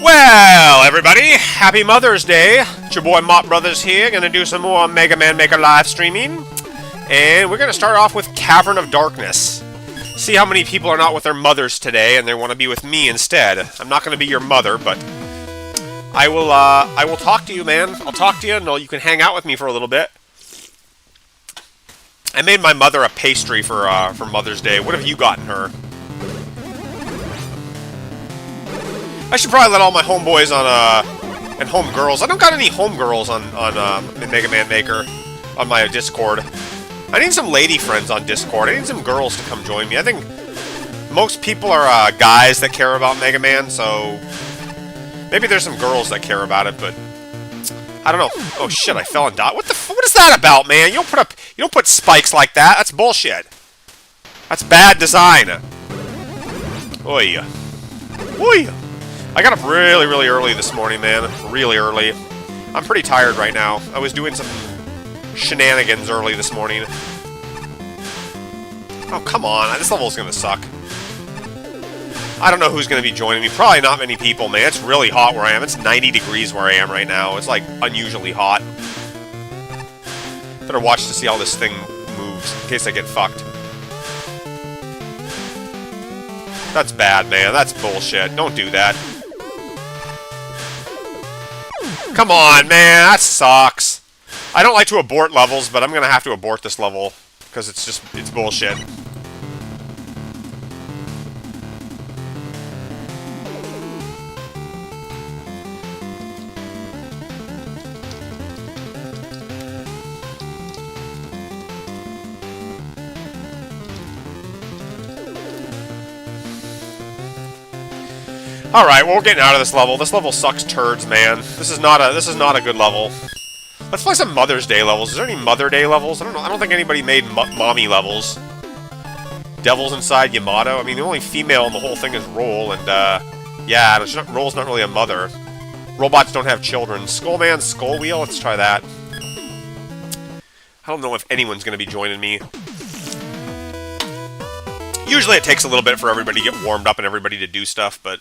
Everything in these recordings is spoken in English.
Well, everybody, happy Mother's Day. It's your boy Mop Brothers here. Gonna do some more Megaman Maker live streaming. And we're gonna start off with Cavern of Darkness. See how many people are not with their mothers today and they want to be with me instead. I'm not gonna be your mother, but I will talk to you, man. I'll talk to you and you can hang out with me for a little bit. I made my mother a pastry for Mother's Day. What have you gotten her? I should probably let all my homeboys and homegirls. I don't got any homegirls on Mega Man Maker on my Discord. I need some lady friends on Discord. I need some girls to come join me. I think most people are guys that care about Mega Man, so maybe there's some girls that care about it, but I don't know. Oh shit! I fell and died. What is that about, man? You don't put spikes like that. That's bullshit. That's bad design. Oi, oi. I got up really, really early this morning, man. Really early. I'm pretty tired right now. I was doing some shenanigans early this morning. Oh, come on. This level's gonna suck. I don't know who's gonna be joining me. Probably not many people, man. It's really hot where I am. It's 90 degrees where I am right now. It's, like, unusually hot. Better watch to see how this thing moves, in case I get fucked. That's bad, man. That's bullshit. Don't do that. Come on, man, that sucks. I don't like to abort levels, but I'm gonna have to abort this level because it's bullshit. Alright, well, we're getting out of this level. This level sucks turds, man. This is not a good level. Let's play some Mother's Day levels. Is there any Mother Day levels? I don't know. I don't think anybody made mommy levels. Devil's Inside Yamato. I mean, the only female in the whole thing is Roll, and yeah, Roll's not really a mother. Robots don't have children. Skullman Skull Wheel. Let's try that. I don't know if anyone's gonna be joining me. Usually, it takes a little bit for everybody to get warmed up and everybody to do stuff, but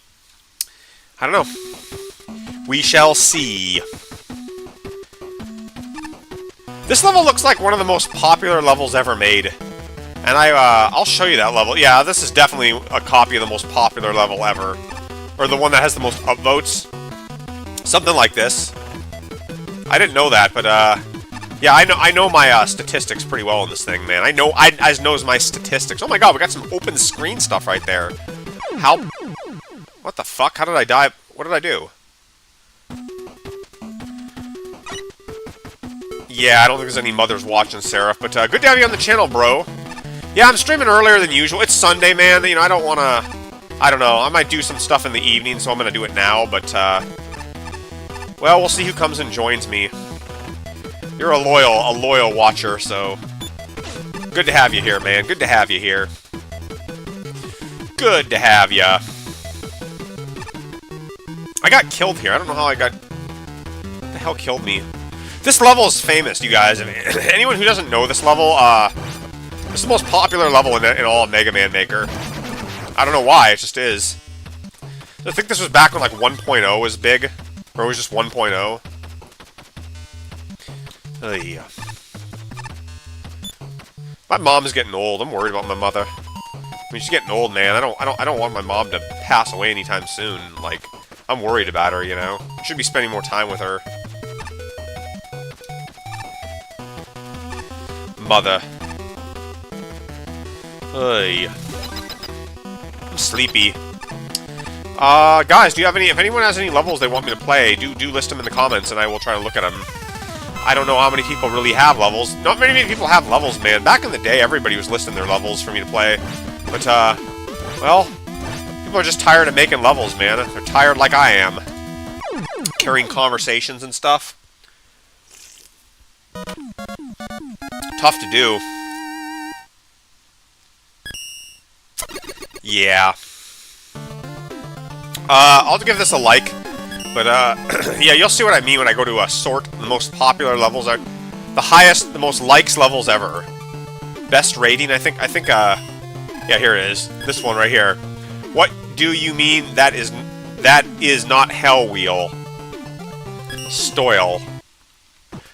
I don't know. We shall see. This level looks like one of the most popular levels ever made. And I'll show you that level. Yeah, this is definitely a copy of the most popular level ever. Or the one that has the most upvotes. Something like this. I didn't know that, but yeah, I know my statistics pretty well in this thing, man. I knows my statistics. Oh my god, we got some open screen stuff right there. How? What the fuck? How did I die? What did I do? Yeah, I don't think there's any mothers watching, Seraph, but good to have you on the channel, bro. Yeah, I'm streaming earlier than usual. It's Sunday, man. You know, I don't want to... I don't know. I might do some stuff in the evening, so I'm going to do it now, but, well, we'll see who comes and joins me. You're a loyal watcher, so... Good to have you here, man. Good to have you here. Good to have ya. I got killed here. I don't know how I got... What the hell killed me? This level is famous, you guys. Anyone who doesn't know this level, this is the most popular level in all of Mega Man Maker. I don't know why, it just is. I think this was back when, like, 1.0 was big. Or it was just 1.0. Yeah. My mom's getting old. I'm worried about my mother. I mean, she's getting old, man. I don't want my mom to pass away anytime soon. Like, I'm worried about her, you know? Should be spending more time with her. Mother. Hey. I'm sleepy. Guys, do you have any... If anyone has any levels they want me to play, do list them in the comments, and I will try to look at them. I don't know how many people really have levels. Not many people have levels, man. Back in the day, everybody was listing their levels for me to play. But, well... People are just tired of making levels, man. They're tired like I am. Carrying conversations and stuff. Tough to do. Yeah. I'll give this a like. But, yeah, you'll see what I mean when I go to sort the most popular levels. The highest, the most likes levels ever. Best rating, I think, yeah, here it is. This one right here. What do you mean that is That is not Hell Wheel. Stoyle.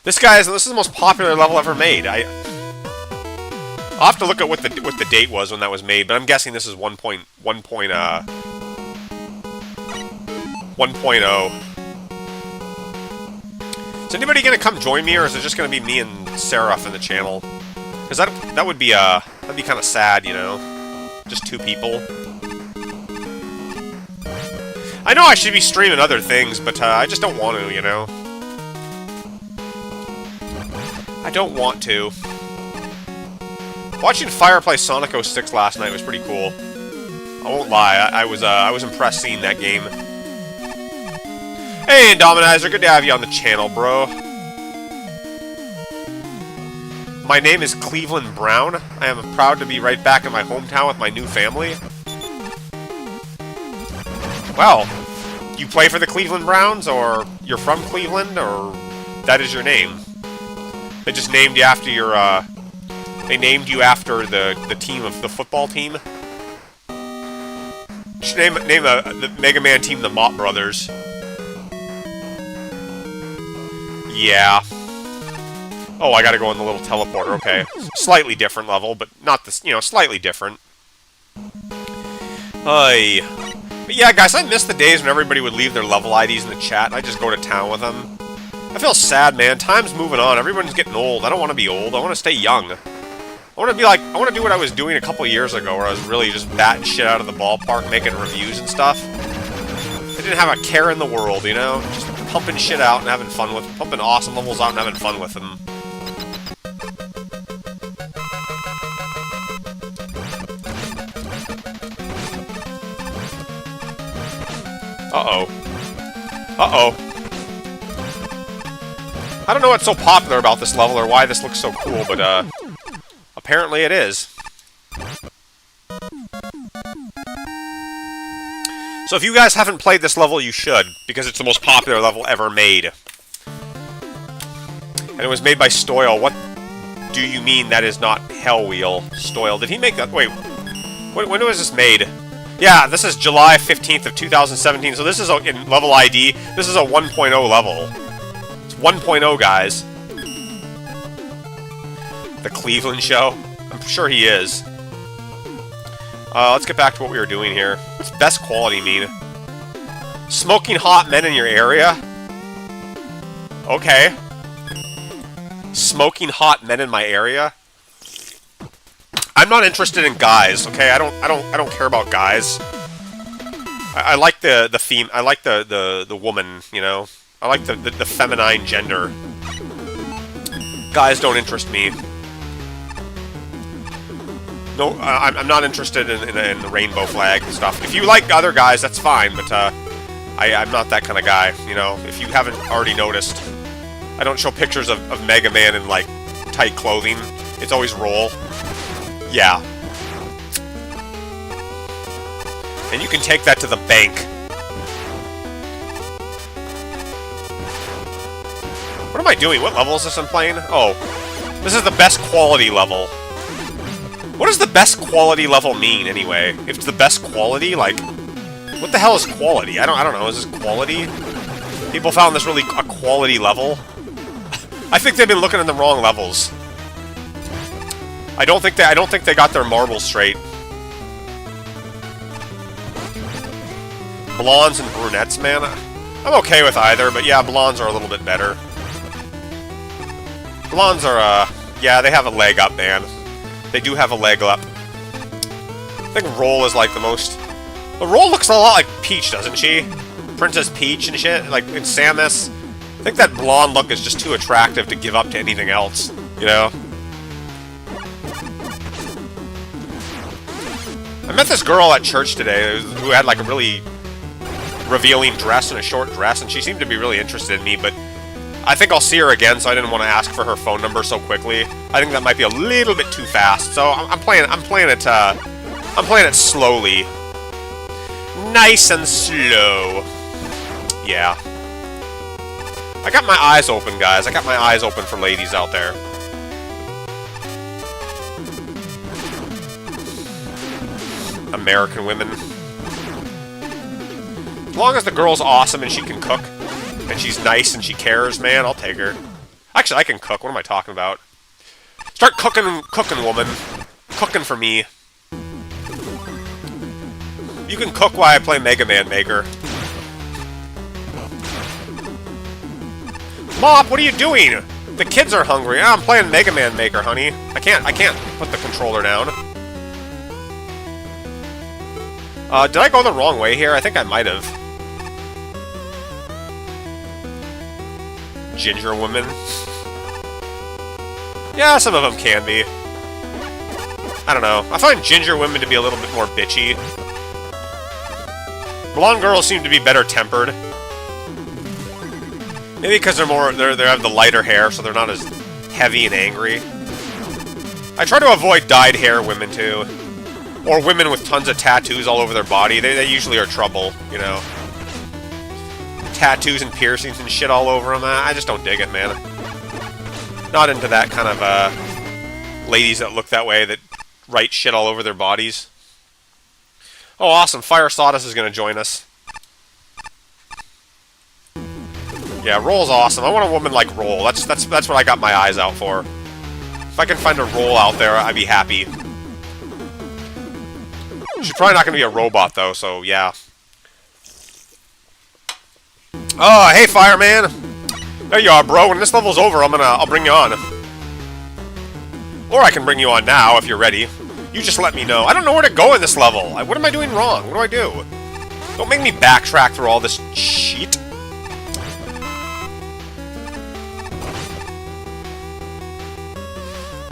This is the most popular level ever made. I'll have to look at what the date was when that was made, but I'm guessing this is 1.0. Is anybody gonna come join me, or is it just gonna be me and Seraph in the channel? Because that would be that'd be kind of sad, you know, just 2 people. I know I should be streaming other things, but I just don't want to, you know. I don't want to. Watching Fire play Sonic 06 last night was pretty cool. I won't lie, I was impressed seeing that game. Hey, Indominizer, good to have you on the channel, bro. My name is Cleveland Brown. I am proud to be right back in my hometown with my new family. Well, you play for the Cleveland Browns, or you're from Cleveland, or that is your name. They just named you after your, they named you after the team of the football team. You should name the Mega Man team the Mott Brothers. Yeah. Oh, I gotta go in the little teleporter, okay. Slightly different level, but not this, you know, slightly different. Hey. But yeah, guys, I miss the days when everybody would leave their level IDs in the chat, and I just go to town with them. I feel sad, man. Time's moving on. Everyone's getting old. I don't want to be old. I want to stay young. I want to be like, I want to do what I was doing a couple years ago, where I was really just batting shit out of the ballpark, making reviews and stuff. I didn't have a care in the world, you know? Just pumping shit out and having fun with, pumping awesome levels out and having fun with them. Uh-oh. Uh-oh. I don't know what's so popular about this level or why this looks so cool, but, apparently it is. So if you guys haven't played this level, you should, because it's the most popular level ever made. And it was made by Stoyle. What do you mean that is not Hell Wheel? Stoyle. Did he make that? Wait. When was this made? Yeah, this is July 15th of 2017, so this is, in level ID, this is a 1.0 level. It's 1.0, guys. The Cleveland show? I'm sure he is. Let's get back to what we were doing here. What's best quality mean? Smoking hot men in your area? Okay. Smoking hot men in my area? I'm not interested in guys, okay? I don't care about guys. I like the theme. I like the woman, you know? I like the feminine gender. Guys don't interest me. No, I'm not interested in the rainbow flag and stuff. If you like other guys, that's fine, but I'm not that kind of guy, you know? If you haven't already noticed, I don't show pictures of Mega Man in, like, tight clothing. It's always roll. Yeah. And you can take that to the bank. What am I doing? What level is this I'm playing? Oh. This is the best quality level. What does the best quality level mean, anyway? If it's the best quality, like... What the hell is quality? I don't know. Is this quality? People found this really a quality level? I think they've been looking at the wrong levels. I don't think they got their marbles straight. Blondes and brunettes, man. I'm okay with either, but yeah, blondes are a little bit better. Blondes are, yeah, they have a leg up, man. They do have a leg up. I think Roll is like the most... Well, Roll looks a lot like Peach, doesn't she? Princess Peach and shit, like in Samus. I think that blonde look is just too attractive to give up to anything else, you know? I met this girl at church today who had like a really revealing dress and a short dress, and she seemed to be really interested in me, but I think I'll see her again, so I didn't want to ask for her phone number so quickly. I think that might be a little bit too fast, so I'm playing it slowly. Nice and slow. Yeah. I got my eyes open, guys. I got my eyes open for ladies out there. American women. long as the girl's awesome and she can cook, and she's nice and she cares, man, I'll take her. Actually, I can cook. What am I talking about? Start cooking, woman. Cooking for me. You can cook while I play Mega Man Maker. Mop, what are you doing? The kids are hungry. I'm playing Mega Man Maker, honey. I can't put the controller down. Did I go the wrong way here? I think I might have. Ginger woman. Yeah, some of them can be. I don't know. I find ginger women to be a little bit more bitchy. Blonde girls seem to be better tempered. Maybe because they have the lighter hair, so they're not as heavy and angry. I try to avoid dyed hair women too, or women with tons of tattoos all over their body. They usually are trouble, you know. Tattoos and piercings and shit all over them. I just don't dig it, man. Not into that kind of ladies that look that way, that write shit all over their bodies. Oh, awesome! Fire Sawdust is gonna join us. Yeah, Roll's awesome. I want a woman like Roll. That's what I got my eyes out for. If I can find a Roll out there, I'd be happy. She's probably not gonna be a robot though, so yeah. Oh, hey, Fireman! There you are, bro. When this level's over, I'll bring you on. Or I can bring you on now if you're ready. You just let me know. I don't know where to go in this level. What am I doing wrong? What do I do? Don't make me backtrack through all this shit.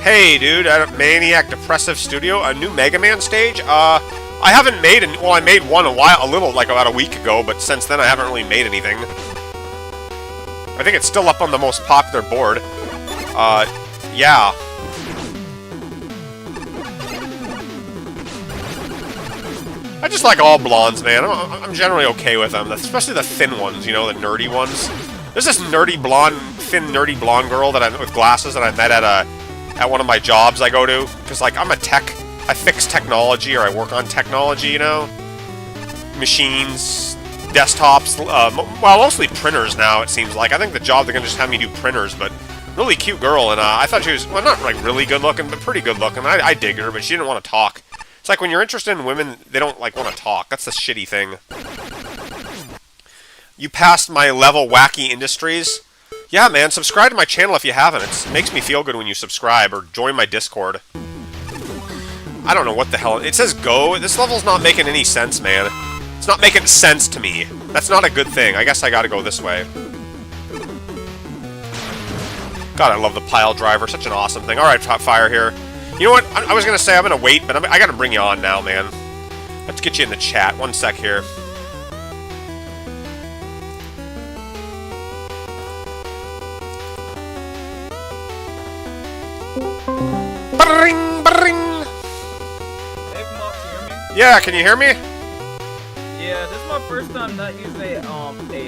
Hey, dude, at Maniac Depressive Studio, a new Mega Man stage? I haven't made well, I made one about a week ago, but since then I haven't really made anything. I think it's still up on the most popular board. Yeah. I just like all blondes, man. I'm generally okay with them, especially the thin ones, you know, the nerdy ones. There's this thin nerdy blonde girl with glasses that I met at one of my jobs I go to, because like I'm a tech, I fix technology, or I work on technology, you know, machines, desktops, well, mostly printers now, it seems like. I think the job, they're gonna just have me do printers, but really cute girl, and I thought she was, well, not like really good looking, but pretty good looking. I dig her, but she didn't want to talk. It's like when you're interested in women, they don't like want to talk. That's the shitty thing. You passed my level, Wacky Industries. Yeah, man, subscribe to my channel if you haven't. It makes me feel good when you subscribe, or join my Discord. I don't know what the hell... It says go. This level's not making any sense, man. It's not making sense to me. That's not a good thing. I guess I gotta go this way. God, I love the pile driver. Such an awesome thing. Alright, Top Fire here. You know what? I was gonna say I'm gonna wait, but I gotta bring you on now, man. Let's get you in the chat. One sec here. Bring, bring. Hey, Mom, can you hear me? Yeah, can you hear me? Yeah, this is my first time not using a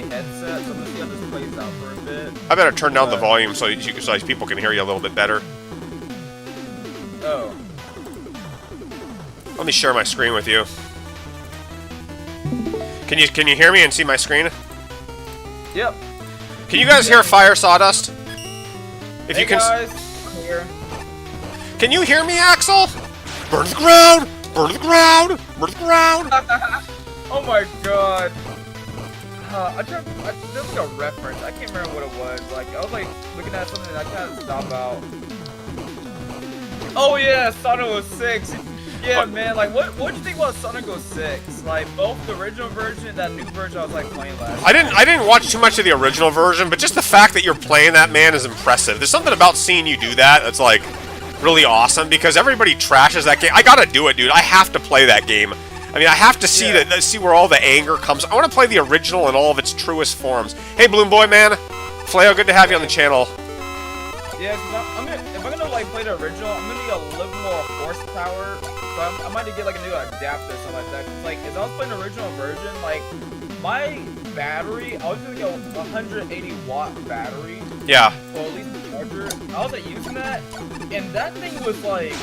headset, so I'm gonna see how this plays out for a bit. I better turn down the volume so people can hear you a little bit better. Oh. Let me share my screen with you. Can you hear me and see my screen? Yep. Can you guys hear Fire Sawdust? If hey you can. Guys, I'm here. Can you hear me, Axel? Burn the ground! Burn the ground! Burn the ground! Oh my god. There was like a reference. I can't remember what it was. Like, I was like looking at something and I kind of stopped out. Oh yeah, Sonic 06. Yeah, man. Like, what'd you think about Sonic 06? Like, both the original version and that new version I was like playing last. I didn't watch too much of the original version, but just the fact that you're playing that, man, is impressive. There's something about seeing you do that that's like really awesome, because everybody trashes that game. I gotta do it, dude. I have to play that game. I mean, I have to see see where all the anger comes. I want to play the original in all of its truest forms. Hey, Bloom Boy, man. Fleo, good to have you on the channel. Yeah, if I'm gonna like play the original, I'm gonna need a little more horsepower. So I might need to get like a new adapter or something like that. Cause, like, as I was playing the original version, like my battery, I was using a 180 watt battery. Yeah. Well, at least the charger. I was like using that, and that thing was like,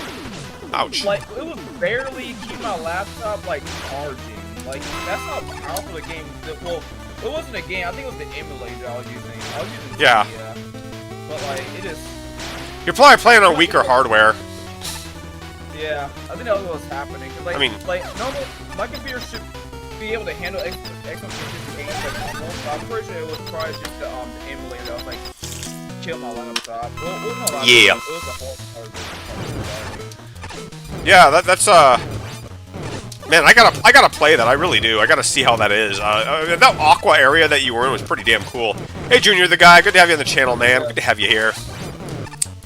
ouch. Like it was barely keeping my laptop like charging. Like, that's how powerful the game. Well, it wasn't a game. I think it was the emulator I was using. Yeah. But like, it just. You're probably playing on weaker hardware. Yeah, I think that was what was happening. Like, I mean, like normal, my computer should be able to handle Xbox games like normal. So I'm pretty sure it was probably just the emulator that was like kill my laptop. Well, no, yeah. It was the whole Yeah, that's man, I gotta play that. I really do. I gotta see how that is. That aqua area that you were in was pretty damn cool. Hey, Junior, the guy. Good to have you on the channel, man. Good to have you here.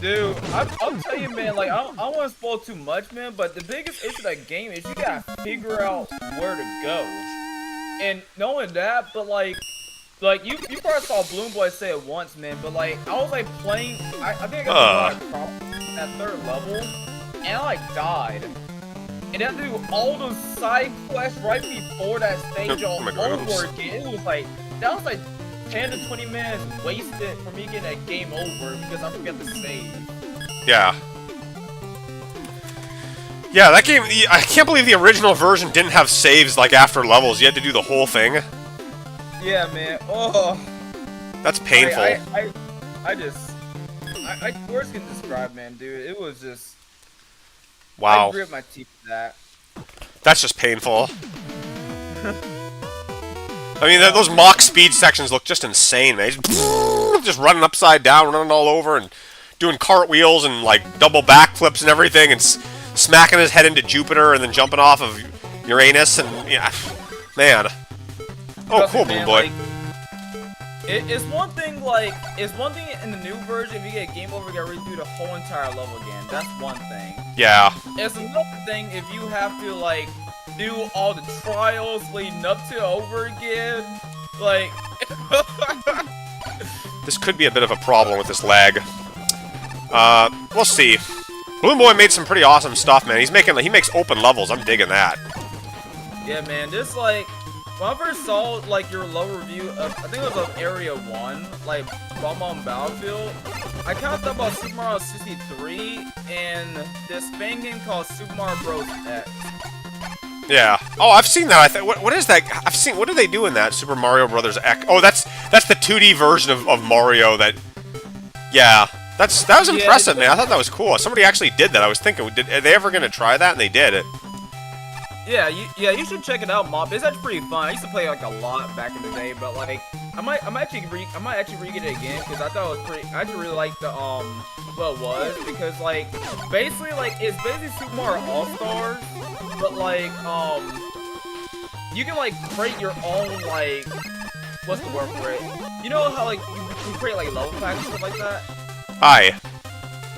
Dude, I'll tell you, man. Like, I don't want to spoil too much, man. But the biggest issue of that game is you gotta figure out where to go. And knowing that, but like you probably saw Bloom Boy say it once, man. But like, I was like playing. I think I got that third level, and I like died. And then do all those side quests right before that stage all over again. It was like, that was like 10 to 20 minutes wasted for me getting a game over because I forgot to save. Yeah. Yeah, that game, I can't believe the original version didn't have saves like after levels. You had to do the whole thing. Yeah, man. Oh. That's painful. Words can describe, man, dude. It was just... Wow. I grit my teeth for that. That's just painful. I mean, those mock speed sections look just insane, man. He's just running upside down, running all over, and doing cartwheels and, like, double backflips and everything, and smacking his head into Jupiter and then jumping off of Uranus, and, yeah, man. Oh, cool, Blue Boy. Like, it's one thing in the new version, if you get a game over, you gotta redo the whole entire level again. That's one thing. Yeah. It's another thing if you have to, like, do all the trials leading up to over again. Like... This could be a bit of a problem with this lag. We'll see. Blue Boy made some pretty awesome stuff, man. He makes open levels. I'm digging that. Yeah, man. This, like... When I first saw, like, your low review of, I think it was of Area 1, like, Bomb on Battlefield, I kind of thought about Super Mario 63 and this fan game called Super Mario Bros. X. Yeah. Oh, I've seen that. What is that? I've seen. What do they do in that Super Mario Brothers X? Oh, that's the 2D version of Mario. That. Yeah. That was impressive, man. I thought that was cool. Somebody actually did that. I was thinking, are they ever gonna try that? And they did it. Yeah, you should check it out, Mob. It's actually pretty fun. I used to play like a lot back in the day, but like I might actually re-get it again because I thought it was pretty. I actually really liked the what it was because like basically like it's basically Super Mario All Stars, but like you can like create your own like what's the word for it? You know how like you create like level packs and stuff like that. Hi.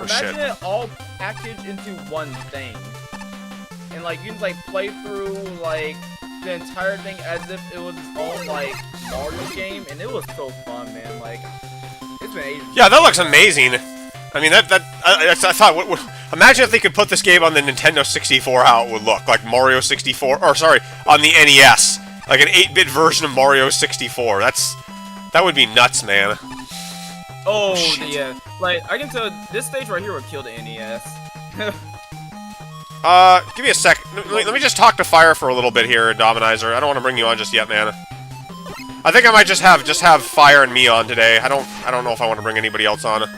Oh, Imagine shit. it all packaged into one thing. And like you can like play through like the entire thing as if it was its own like Mario game, and it was so fun, man. Like it's been ages. Yeah, that looks amazing. I mean, I thought, imagine if they could put this game on the Nintendo 64, how it would look like Mario 64, or sorry, on the NES, like an 8-bit version of Mario 64. That would be nuts, man. Oh yeah, like I can tell this stage right here would kill the NES. Give me a sec. Let me just talk to Fire for a little bit here, Dominizer. I don't want to bring you on just yet, man. I think I might just have Fire and me on today. I don't know if I want to bring anybody else on.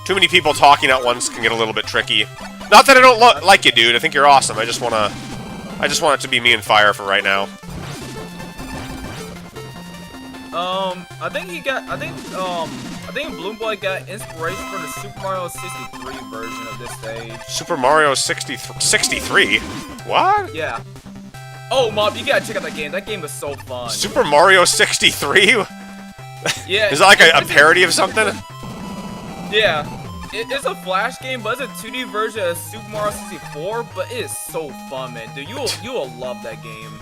Too many people talking at once can get a little bit tricky. Not that I don't like you, dude. I think you're awesome. I just want it to be me and Fire for right now. I think Bloom Boy got inspiration from the Super Mario 63 version of this stage. Super Mario 63? What? Yeah. Oh, Mob, you gotta check out that game. That game was so fun. Super Mario 63? Yeah. Is that like a parody of something? Yeah. It's a Flash game, but it's a 2D version of Super Mario 64, but it is so fun, man. Dude, you will love that game.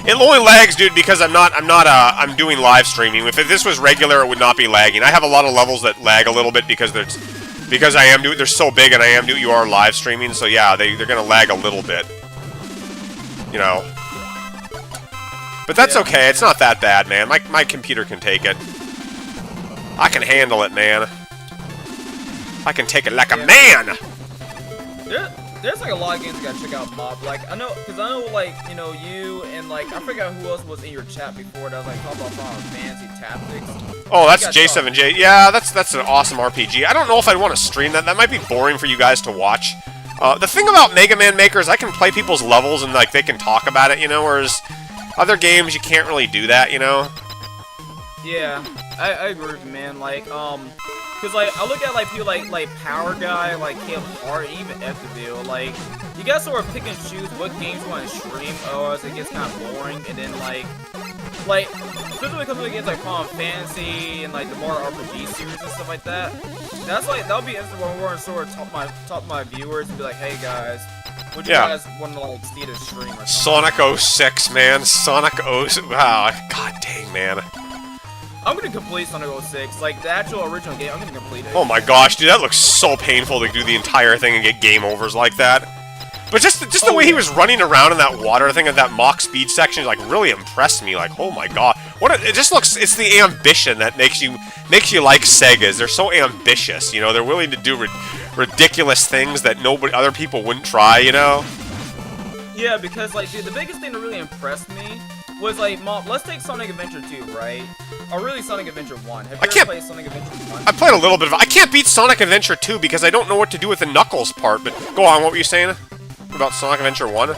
It only lags, dude, because I'm doing live streaming. If this was regular, it would not be lagging. I have a lot of levels that lag a little bit because they're so big and you are live streaming, so yeah, they're gonna lag a little bit. You know. But that's okay, it's not that bad, man. My computer can take it. I can handle it, man. I can take it like a man! there's like a lot of games you gotta check out, Mob. Like I know, cause I know like you know you and like I forgot who else was in your chat before that was like talking about Final Fantasy Tactics. Oh, that's J7J. Yeah, that's an awesome RPG. I don't know if I'd want to stream that. That might be boring for you guys to watch. The thing about Mega Man Maker is I can play people's levels and like they can talk about it, you know, whereas other games you can't really do that, you know. Yeah, I agree with you, man. Like, cause like I look at like people like Power Guy, like Caleb Hart, even Evdeville. Like, you guys sort of pick and choose what games you want to stream, or else it gets kind of boring. And then like especially when it comes to games like Final Fantasy and like the more RPG series and stuff like that. That's like that'll be interesting when we're sort of talk to my viewers and be like, hey guys, would you guys want to like see this stream or something? Sonic 06, man. Sonic 06. Wow, god dang, man. I'm gonna complete Sonic 06, like the actual original game. I'm gonna complete it. Oh my gosh, dude, that looks so painful to do the entire thing and get game overs like that. But just the way he was running around in that water thing at that Mach speed section, like really impressed me. Like, oh my god, it just looks. It's the ambition that makes you like Segas. They're so ambitious, you know. They're willing to do ridiculous things that other people wouldn't try, you know. Yeah, because like, dude, the biggest thing that really impressed me was like, Mom, let's take Sonic Adventure 2, right? Or really Sonic Adventure 1. Have you ever played Sonic Adventure 1? I played a little bit of it. I can't beat Sonic Adventure 2 because I don't know what to do with the Knuckles part, but go on, what were you saying about Sonic Adventure 1? Ooh,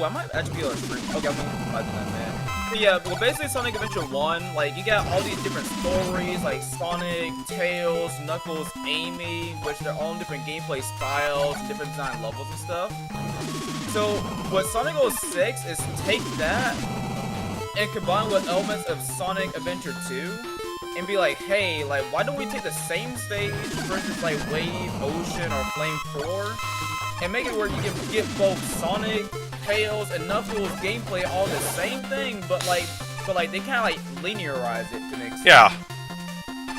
I might actually be able to stream. Okay, I'm gonna that, man. But yeah, well, basically Sonic Adventure 1, like, you got all these different stories, like Sonic, Tails, Knuckles, Amy, which they're all in different gameplay styles and different design levels and stuff. So, what Sonic 06 is take that and combine with elements of Sonic Adventure 2 and be like, hey, like, why don't we take the same stage versus like Wave, Ocean, or Flame 4 and make it where you can get both Sonic, Tails, and Knuckles gameplay all the same thing, but they kind of like linearize it to make sense. Yeah.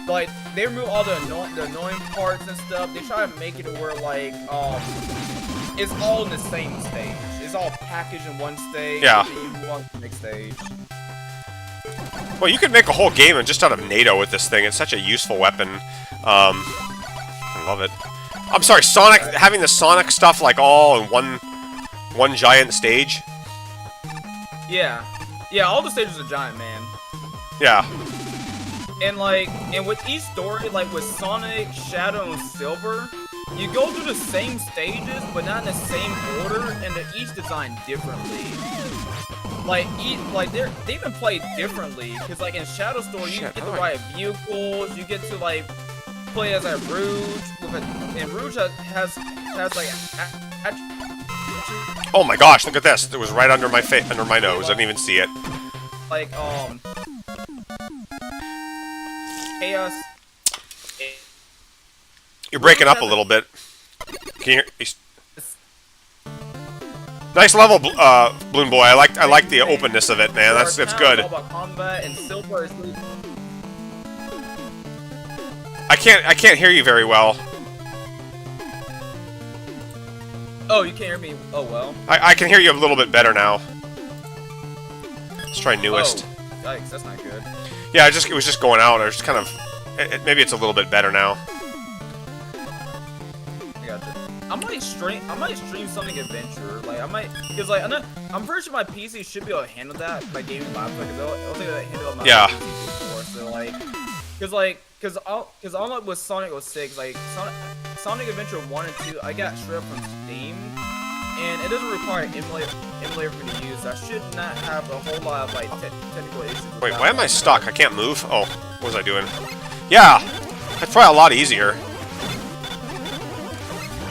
Like, they remove all the annoying parts and stuff. They try to make it where like it's all in the same stage. It's all packaged in one stage. Yeah. You move on to the next stage. Well, you could make a whole game just out of NATO with this thing. It's such a useful weapon. I love it. I'm sorry, Sonic, having the Sonic stuff like all in one giant stage. Yeah. Yeah, all the stages are giant, man. Yeah. And with each story, like with Sonic, Shadow, and Silver, you go through the same stages, but not in the same order, and they're each designed differently. They even play differently, because like in Shadow Story, you get to ride vehicles, you get to like play as a Rouge, and Rouge has like oh my gosh, look at this! It was right under my face, under my nose. I didn't even see it. Like Chaos. You're breaking up a little bit. Can you hear? Nice level, Balloon Boy. I like the openness of it, man. That's good. I can't hear you very well. Oh, you can't hear me. Oh well. I can hear you a little bit better now. Let's try newest. Oh, yikes, that's not good. Yeah, it was just going out. I was just kind of. Maybe it's a little bit better now. I got you. I might stream Sonic Adventure. Like I might, cause like I'm pretty sure my PC should be able to handle that. My gaming laptop, cause I'll take that handle on my PC before. So like, cause unlike with Sonic 06, like Sonic Adventure 1 and 2, I got straight up from Steam, and it doesn't require an emulator for me to use. I should not have a whole lot of like technical issues. Wait, why am I stuck? I can't move. Oh, what was I doing? Yeah, that's probably a lot easier.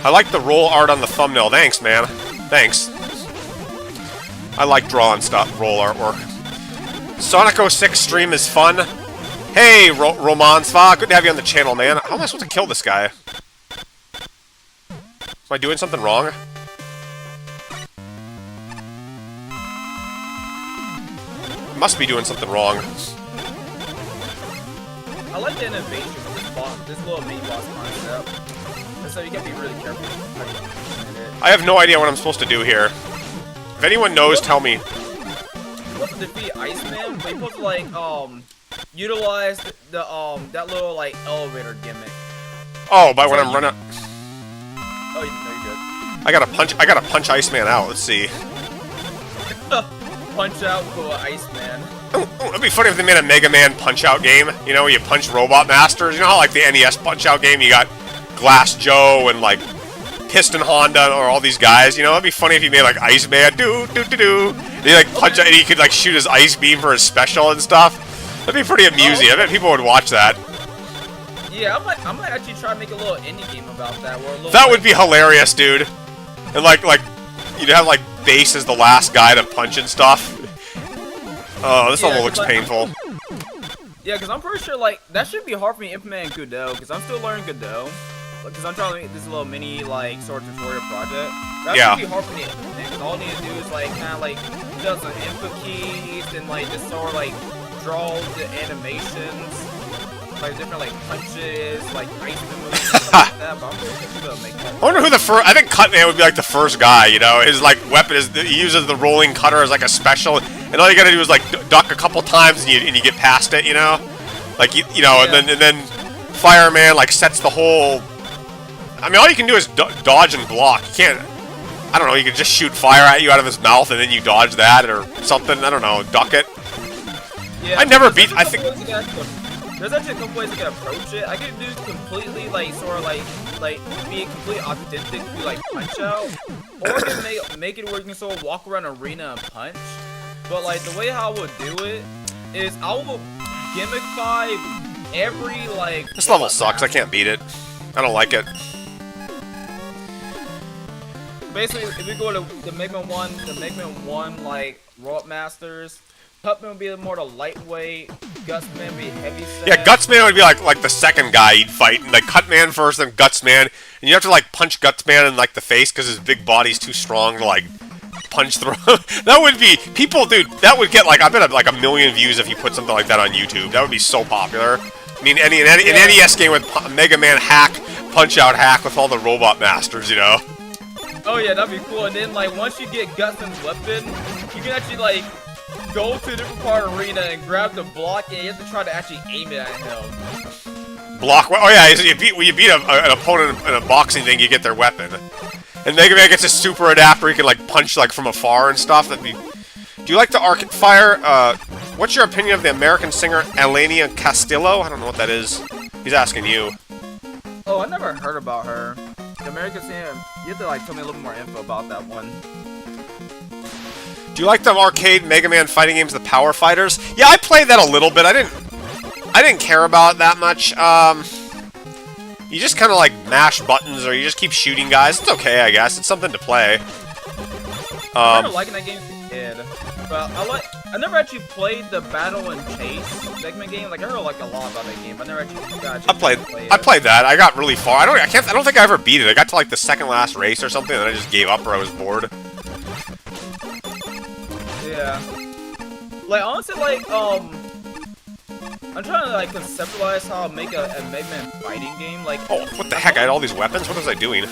I like the roll art on the thumbnail. Thanks, man. Thanks. I like drawing stuff, roll artwork. Sonic 06 stream is fun. Hey, Romansva, good to have you on the channel, man. How am I supposed to kill this guy? Am I doing something wrong? I must be doing something wrong. I like the innovation with this little mini boss concept. So you gotta be really careful. I have no idea what I'm supposed to do here. If anyone knows, tell me. You're supposed to defeat Iceman, but you're supposed to like utilize the that little like elevator gimmick. Oh, but when I'm running. Oh, no, you're good. I gotta punch Iceman out. Let's see. Punch out for Iceman. Ooh, it'd be funny if they made a Mega Man Punch-Out game. You know, where you punch Robot Masters. You know how like the NES Punch-Out game, you got Glass Joe and like Piston Honda or all these guys. You know, it'd be funny if you made like Iceman, and he like punch out, and he could like shoot his ice beam for his special and stuff. That'd be pretty amusing. I bet people would watch that. Yeah, I might actually try to make a little indie game about that. Where a little, That would be hilarious, dude. And like you'd have like Bass as the last guy to punch and stuff. Oh, this almost looks painful. Yeah, because I'm pretty sure, like, that should be hard for me to implement in Godot, because I'm still learning Godot. Because I'm trying to make this little mini, like, sort of tutorial project. That should be hard for me to implement, because all I need to do is, like, kind of, like, do some input keys, and, like, just sort of, like, draw the animations. Like, different, like, punches, like, ice moves, and stuff like that, but I'm pretty sure I'll make that. I wonder who the first... I think Cutman would be, like, the first guy, you know? His, like, weapon is... He uses the rolling cutter as, like, a special... And all you gotta do is, like, duck a couple times and you get past it, you know? Like, you know, and then Fireman, like, sets the whole... I mean, all you can do is dodge and block. You can't... I don't know, you can just shoot fire at you out of his mouth and then you dodge that or something. I don't know, duck it. Yeah, I never beat... I think... There's actually a couple ways you can approach it. I could do completely, like, sort of, like be completely authentic to, like, punch out. Or I can make it where you can sort of walk around an arena and punch. But, like, the way how I would do it is I will gimmickify every, like... This level sucks. I can't beat it. I don't like it. Basically, if we go to the Megaman 1, like, Robot Masters, Cutman would be more the lightweight, Gutsman would be heavy set. Yeah, Gutsman would be like the second guy you'd fight. Like, Cutman first, then Gutsman. And you have to, like, punch Gutsman in, like, the face because his big body's too strong to, like... punch through. That would be people, dude. That would get like I bet like 1 million views if you put something like that on YouTube. That would be so popular. I mean, an NES game with Mega Man hack, Punch Out hack with all the Robot Masters, you know. Oh yeah, that'd be cool. And then like once you get Gutsman's weapon, you can actually like go to a different part of the arena and grab the block, and you have to try to actually aim it at him. Block? Oh yeah, so when you beat an opponent in a boxing thing, you get their weapon. And Mega Man gets a super adapter, he can like punch like from afar and stuff. That'd be... Do you like the Arcade Fire? What's your opinion of the American singer Elenia Castillo? I don't know what that is. He's asking you. Oh, I never heard about her. The American singer. You have to like tell me a little more info about that one. Do you like the arcade Mega Man fighting games, the Power Fighters? Yeah, I played that a little bit. I didn't care about it that much. You just kind of like mash buttons, or you just keep shooting guys. It's okay, I guess. It's something to play. I remember liking that game as a kid, but I never actually played the Battle and Chase Megaman game. Like I heard like a lot about that game, but I never actually got a chance to play it. I played that. I got really far. I don't think I ever beat it. I got to like the second last race or something, and then I just gave up or I was bored. Yeah. Like honestly, like I'm trying to like conceptualize how to make a Mega Man fighting game. Like, oh, what the heck? I had all these weapons. What was I doing?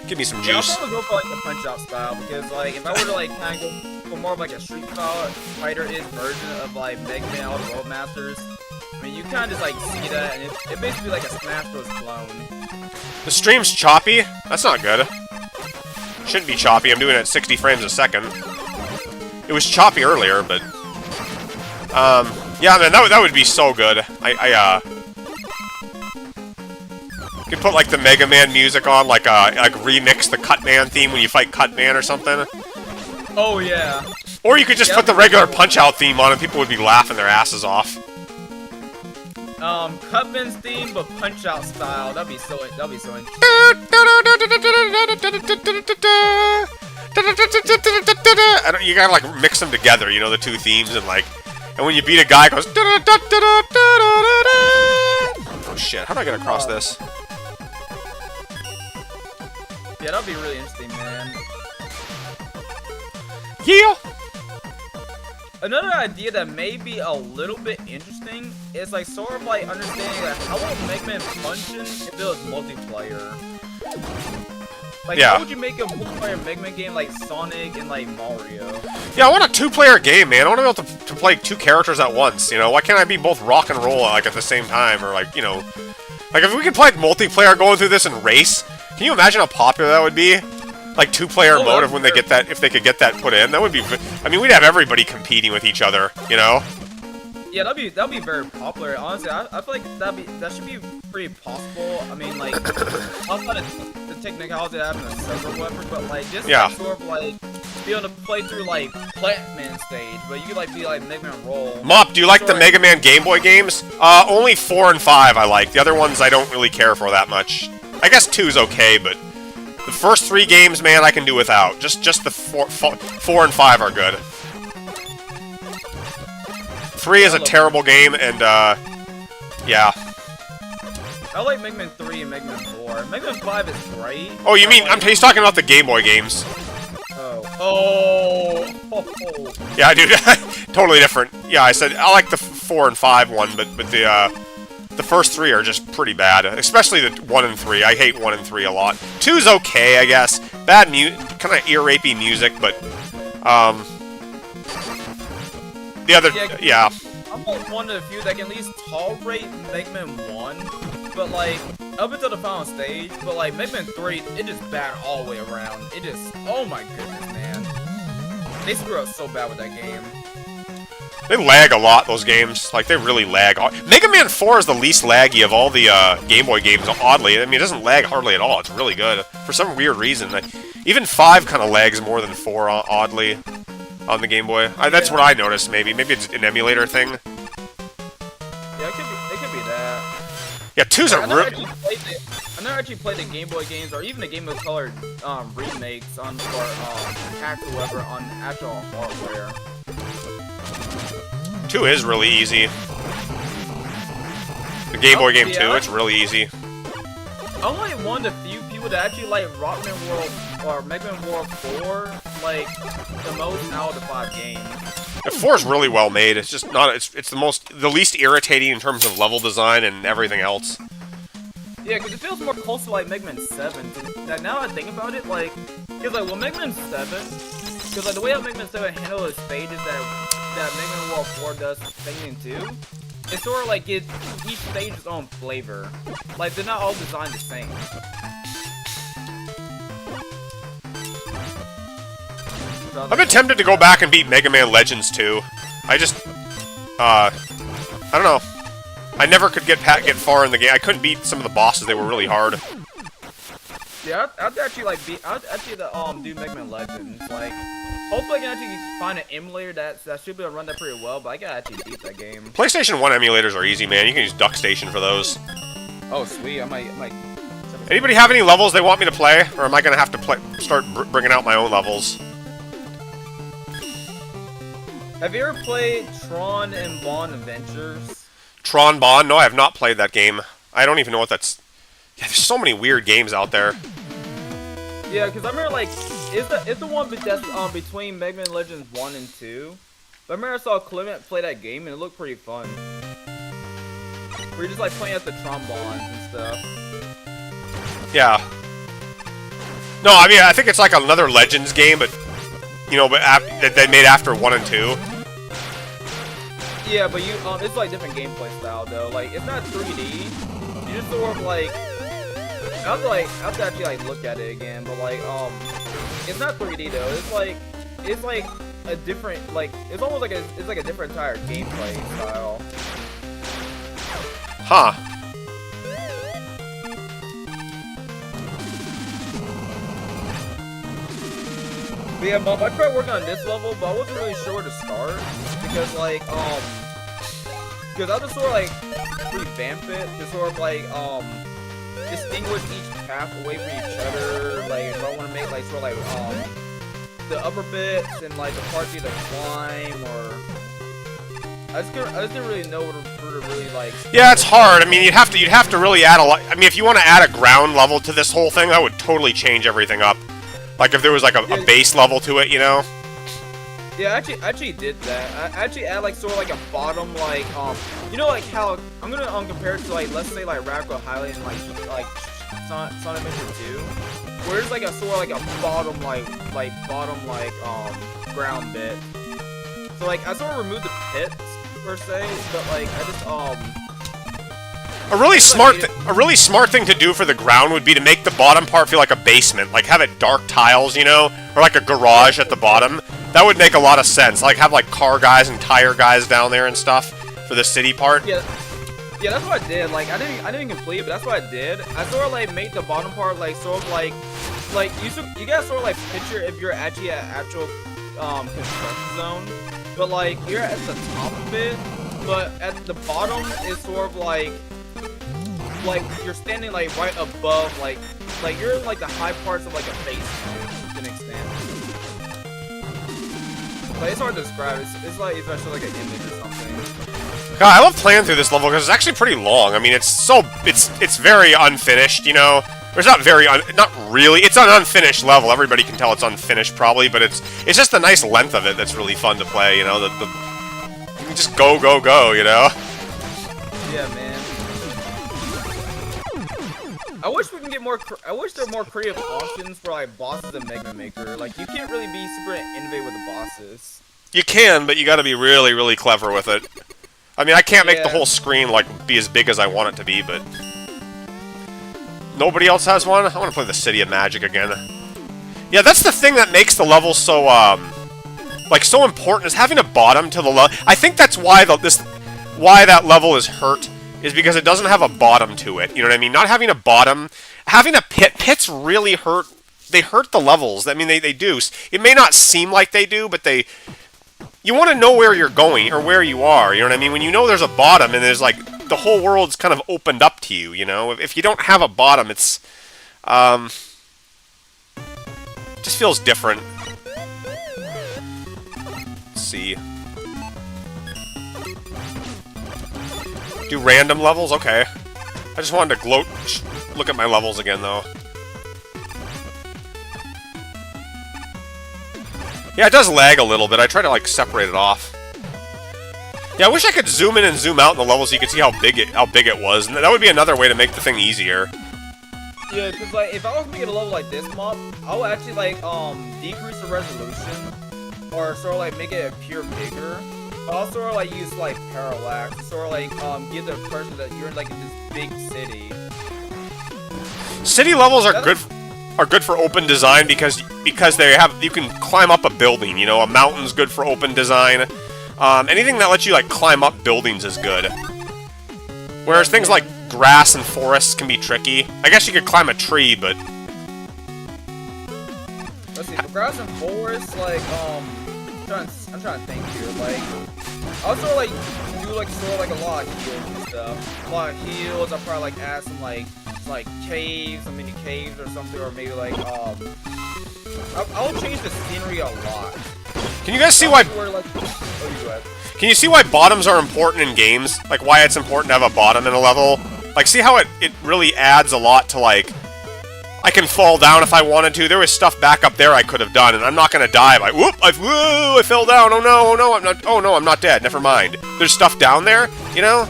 Give me some juice. I'll probably go for like the Punch-Out style because like if I were to like kind of go for more of like a Street Fighter-ish version of like Mega Man all the Road Masters, I mean you kind of just like see that and it basically like a Smash Bros. Clone. The stream's choppy. That's not good. Shouldn't be choppy. I'm doing it at 60 frames a second. It was choppy earlier, but. Yeah, man, that would be so good. You could put like the Mega Man music on, like remix the Cutman theme when you fight Cutman or something. Oh yeah. Or you could just put the regular Punch-Out theme on, and people would be laughing their asses off. Cutman's theme, but Punch-Out style. That'd be so interesting. You gotta like mix them together, you know, the two themes, and like. And when you beat a guy, it goes... Oh shit, how do I get across this? Yeah, that'd be really interesting, man. Yeah! Another idea that may be a little bit interesting is like sort of like understanding like how would Mega Man function if it was multiplayer? Like, how would you make a multiplayer Mega Man game like Sonic and like Mario? Yeah, I want a two-player game, man. I want to be able to play two characters at once, you know? Why can't I be both rock and roll, like, at the same time? Or, like, you know... Like, if we could play multiplayer going through this and race, Can you imagine how popular that would be? Like 2-player mode of when they sure. get that, if they could get that put in, that would be. I mean, we'd have everybody competing with each other, you know? Yeah, that'd be very popular. Honestly, I feel like that should be pretty possible. I mean, like, outside of the technicality of having a server or whatever, but like just Yeah. like, sort of like be able to play through like Plantman stage, but you could like be like Megaman Roll. Mop, do you like the Mega Man Game Boy games? Only 4 and 5 I like. The other ones I don't really care for that much. I guess 2's okay, but the first 3 games, man, I can do without. Just the 4 and 5 are good. 3 is a terrible game, and yeah. I like Megaman 3 and Megaman 4. Megaman 5 is great. Oh, you mean like, he's talking about the Game Boy games? Oh. Yeah, dude, totally different. Yeah, I said I like the 4 and 5 one, but the first 3 are just pretty bad, especially the 1 and 3. I hate 1 and 3 a lot. 2's okay, I guess. Bad kind of ear-rapey music, but the other, yeah. I'm like one of the few that can at least tolerate Megaman 1, but like up until the final stage. But like Megaman 3, it just bad all the way around. It just, oh my goodness, man. They screw up so bad with that game. They lag a lot, those games. Like, they really lag. Mega Man 4 is the least laggy of all the Game Boy games, oddly. I mean, it doesn't lag hardly at all. It's really good. For some weird reason. Even 5 kind of lags more than 4, oddly, on the Game Boy. That's what I noticed, maybe. Maybe it's an emulator thing. Yeah, it could be that. Yeah, 2's a I never actually played the Game Boy games, or even the Game Boy Color remakes on, or hacks or whatever, on actual hardware. 2 is really easy. The Game Boy game 2, it's really easy. I'm like one of the few people that actually like Rockman World or Megaman World 4 like the most out of the 5 games. The 4 is really well made. It's just not. It's the least irritating in terms of level design and everything else. Yeah, because it feels more close to like Megaman 7. That now I think about it, like, because like well Megaman 7, because like the way how Megaman 7 handles its stages that Megaman World 4 does Megaman 2. It's sort of like each stage its own flavor. Like, they're not all designed the same. I've been tempted to go back and beat Mega Man Legends 2. I just, I don't know. I never could get far in the game. I couldn't beat some of the bosses. They were really hard. Yeah, I'd actually like I'd actually do Mega Man Legends. Like, hopefully I can actually find an emulator that should be able to run that pretty well. But I gotta actually beat that game. PlayStation 1 emulators are easy, man. You can use DuckStation for those. Oh sweet, I might. Anybody have any levels they want me to play, or am I gonna have to start bringing out my own levels? Have you ever played Tron and Bond Adventures? Tron Bond? No, I have not played that game. I don't even know what that's. Yeah, there's so many weird games out there. Yeah, because I remember, like, it's the one that's between Mega Man Legends 1 and 2. But I remember I saw Clement play that game, and it looked pretty fun. Where you're just, like, playing at the trombones and stuff. Yeah. No, I mean, I think it's like another Legends game, but, you know, that they made after 1 and 2. Yeah, but it's, like, different gameplay style, though. Like, it's not 3D. You just sort of, like... I have to actually like look at it again, but like it's not 3D though. It's like a different it's almost like a different entire gameplay style. Huh. But yeah, Mom, I tried working on this level, but I wasn't really sure where to start because because I just sort of like revamp it to sort of like distinguish each path away from each other. Like, if I want to make like sort of like the upper bits and like the parts either climb or I just didn't really know where to really like. Yeah, it's hard. I mean, you'd have to really add a lot. I mean, if you want to add a ground level to this whole thing, that would totally change everything up. Like if there was like a base level to it, you know. Yeah, I actually did that. I actually add like sort of like a bottom like you know like how I'm gonna compare it to like let's say like Radical Highlight and like Sonic Adventure 2, where there's like a sort of like a bottom ground bit. So like I sort of removed the pits per se, but like I just A really smart thing to do for the ground would be to make the bottom part feel like a basement, like have it dark tiles, you know, or like a garage at the bottom. That would make a lot of sense. Like have like car guys and tire guys down there and stuff for the city part. Yeah, that's what I did. Like I didn't complete it, but that's what I did. I sort of like made the bottom part like sort of like you guys sort of like picture if you're actually at actual construction zone, but like you're at the top of it, but at the bottom is sort of like you're standing like right above like you're in like the high parts of like a basement to an extent. Like it's hard to describe. It's like it's actually like an image or something. God, I love playing through this level because it's actually pretty long. I mean, it's very unfinished, you know. Or it's not not really. It's an unfinished level. Everybody can tell it's unfinished probably, but it's just the nice length of it that's really fun to play, you know. You can just go, you know. Yeah, man. I wish we can get more. I wish there were more creative options for like bosses in Megaman Maker. Like you can't really be super innovative with the bosses. You can, but you got to be really, really clever with it. I mean, I can't make the whole screen like be as big as I want it to be, but nobody else has one. I want to play the City of Magic again. Yeah, that's the thing that makes the level so like so important is having a bottom to the level. I think that's why why that level is hurt. Is because it doesn't have a bottom to it. You know what I mean? Not having a bottom, having a pit. Pits really hurt. They hurt the levels. I mean, they do. It may not seem like they do, but you want to know where you're going or where you are. You know what I mean? When you know there's a bottom and there's like the whole world's kind of opened up to you. You know, if you don't have a bottom, it's just feels different. Let's see. Do random levels? Okay. I just wanted to look at my levels again, though. Yeah, it does lag a little bit. I try to, like, separate it off. Yeah, I wish I could zoom in and zoom out in the levels so you could see how big it was. And that would be another way to make the thing easier. Yeah, because, like, if I was making a level like this mob, I would actually, like, decrease the resolution. Or sort of, like, make it appear bigger. But also sort of like use like parallax, sort of like give the impression that you're in like in this big city. City levels are good for open design because you can climb up a building. You know, a mountain's good for open design. Anything that lets you like climb up buildings is good. Whereas things like grass and forests can be tricky. I guess you could climb a tree, but let's see, for grass and forests, like I'm trying to think here. Like, I also like do like sort of like a lot of heals and stuff. A lot of heals. I'll probably like add some like caves, some mini caves or something, or maybe like I'll change the scenery a lot. Can you guys see why? Can you see why bottoms are important in games? Like why it's important to have a bottom in a level? Like see how it really adds a lot to like. I can fall down if I wanted to. There was stuff back up there I could have done, and I'm not gonna die by whoop! I fell down. Oh no! I'm not. Oh no! I'm not dead. Never mind. There's stuff down there. You know,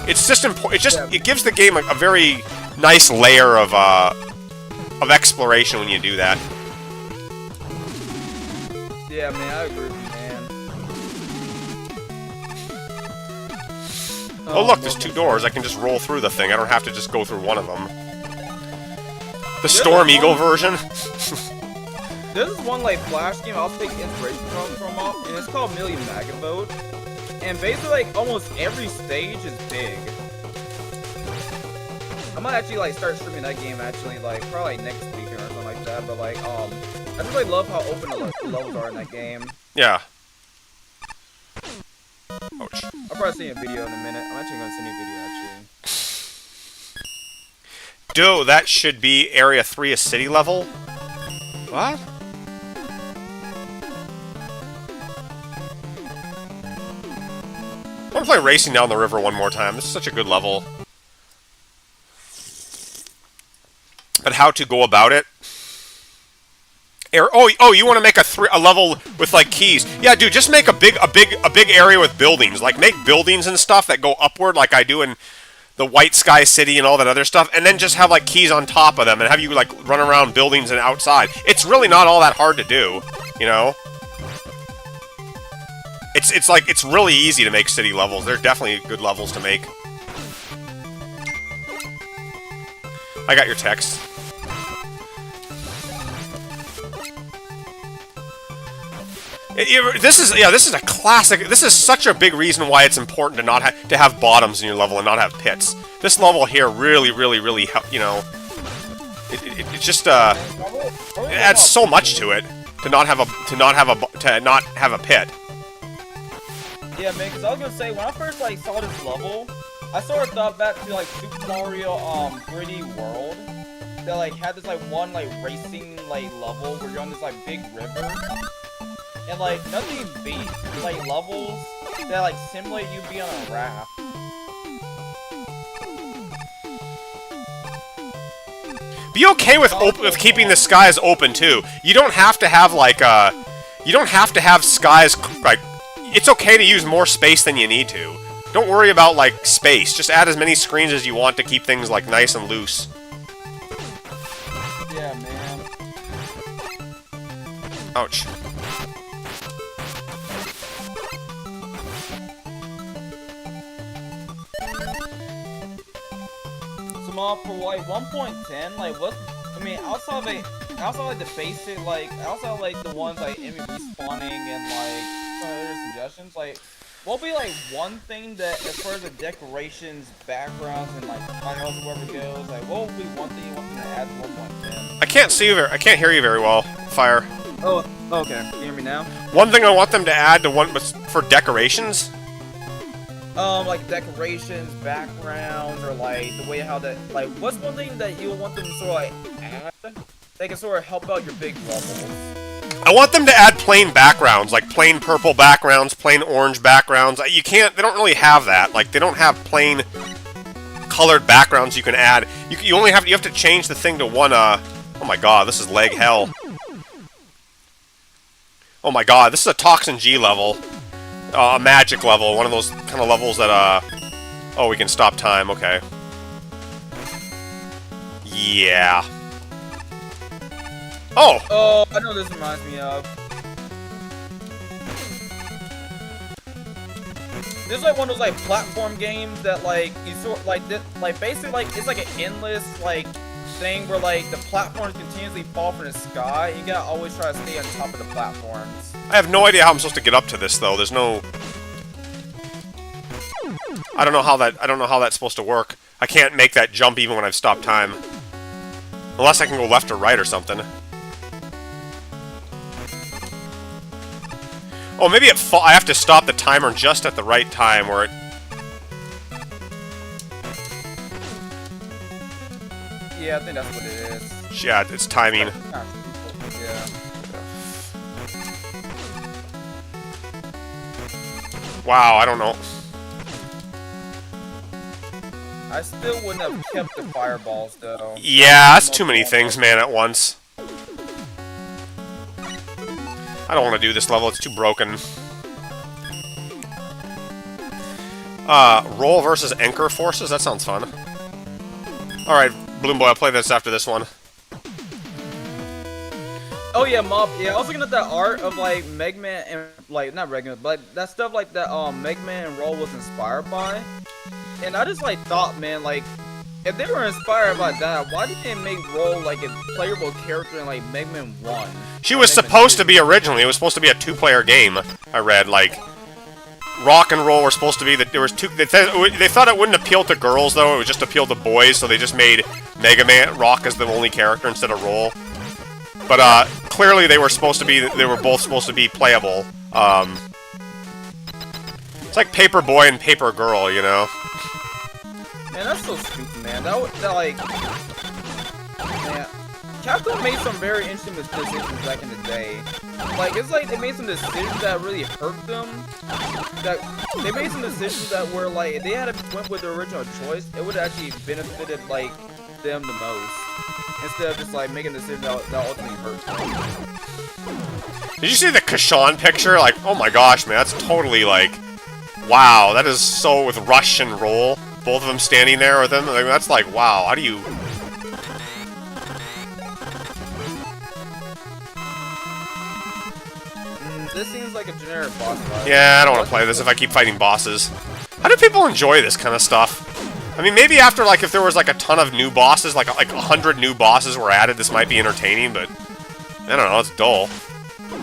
it's just important. It gives the game a very nice layer of exploration when you do that. Yeah, man, I agree with you, man. Oh look, there's two doors. I can just roll through the thing. I don't have to just go through one of them. The Storm Eagle version. There's this one like Flash game I'll take inspiration from and it's called Million Megaman. And basically like almost every stage is big. I might actually like start streaming that game actually like probably next weekend or something like that. But like I just really love how open the levels are in that game. Yeah. Ouch. I'll probably see a video in a minute. I'm actually gonna send you a video actually. Dude, that should be Area 3 a city level? What? I want to play Racing Down the River one more time. This is such a good level. But how to go about it? Oh, you want to make a level with like keys? Yeah, dude, just make a big area with buildings. Like make buildings and stuff that go upward, like I do in the White Sky City and all that other stuff, and then just have like keys on top of them and have you like run around buildings and outside. It's really not all that hard to do, you know? It's really easy to make city levels. They're definitely good levels to make. I got your text. This is a classic. This is such a big reason why it's important to not to have bottoms in your level and not have pits. This level here really, you know, it just it adds so much to it to not have a pit. Yeah, man. Because I was gonna say when I first like saw this level, I sort of thought back to like Super Mario 3D World. That like had this like one like racing like level where you're on this like big river. And like nothing beats like levels that like simulate you being on a raft. Be okay with keeping the skies open too. You don't have to have like you don't have to have skies like. It's okay to use more space than you need to. Don't worry about like space. Just add as many screens as you want to keep things like nice and loose. Yeah, man. Ouch. For like 1.10, like what? I mean, outside like the basic, like outside like the ones like enemy respawning and like some other suggestions, like what'll be like one thing that as far as the decorations, backgrounds, and like tiles, wherever goes, like what will be one thing you want them to add to 1.10? I can't see you. I can't hear you very well. Fire. Oh, okay. Can you hear me now? One thing I want them to add to for decorations. Like decorations, backgrounds, or like the way how that, like, what's one thing that you want them to sort of like add that can sort of help out your big levels? I want them to add plain backgrounds, like plain purple backgrounds, plain orange backgrounds. You can't, they don't really have that. Like, they don't have plain colored backgrounds you can add. You have to change the thing to one, oh my god, this is leg hell. Oh my god, this is a Toxin G level. A magic level, one of those kind of levels that, oh, we can stop time, okay. Yeah. Oh! Oh, I know this reminds me of. This is like one of those like platform games that like you sort like this, like basically like it's like an endless like thing where like the platforms continuously fall from the sky. And you gotta always try to stay on top of the platforms. I have no idea how I'm supposed to get up to this though. There's no. I don't know how that's supposed to work. I can't make that jump even when I've stopped time. Unless I can go left or right or something. Oh, maybe I have to stop the timer just at the right time where it... Yeah, I think that's what it is. Yeah, it's timing. Yeah. Wow, I don't know. I still wouldn't have kept the fireballs, though. Yeah, that's too many things, man, at once. I don't want to do this level, it's too broken. Roll versus Anchor Forces? That sounds fun. Alright, Bloom Boy, I'll play this after this one. Oh yeah, Mob. Yeah, I was looking at that art of like Megaman and like not Megaman, but that stuff like that Megaman and Roll was inspired by. And I just like thought, man, like if they were inspired by that, why did they make Roll like a playable character in like Megaman 1? She was supposed to be originally. It was supposed to be a two-player game. I read like Rock and Roll were supposed to be that there was two. They thought it wouldn't appeal to girls though. It would just appeal to boys, so they just made Rock as the only character instead of Roll. But clearly they were supposed to be. They were both supposed to be playable. It's like Paper Boy and Paper Girl, you know. Man, that's so stupid, man. That like, man, Capcom made some very interesting decisions back in the day. Like, it's like they made some decisions that really hurt them. That they made some decisions that were like, if they had went with the original choice, it would have actually benefited like them the most. Instead of just like making a decision that ultimately hurts them. Did you see the Kashan picture? Like, oh my gosh, man, that's totally like, wow, that is so with Rush and Roll, both of them standing there with them. Like, that's like, wow, how do you? This seems like a generic boss fight. Yeah, I don't want to play this if I keep fighting bosses. How do people enjoy this kind of stuff? I mean, maybe after, like, if there was, like, a ton of new bosses, like 100 new bosses were added, this might be entertaining, but I don't know, it's dull.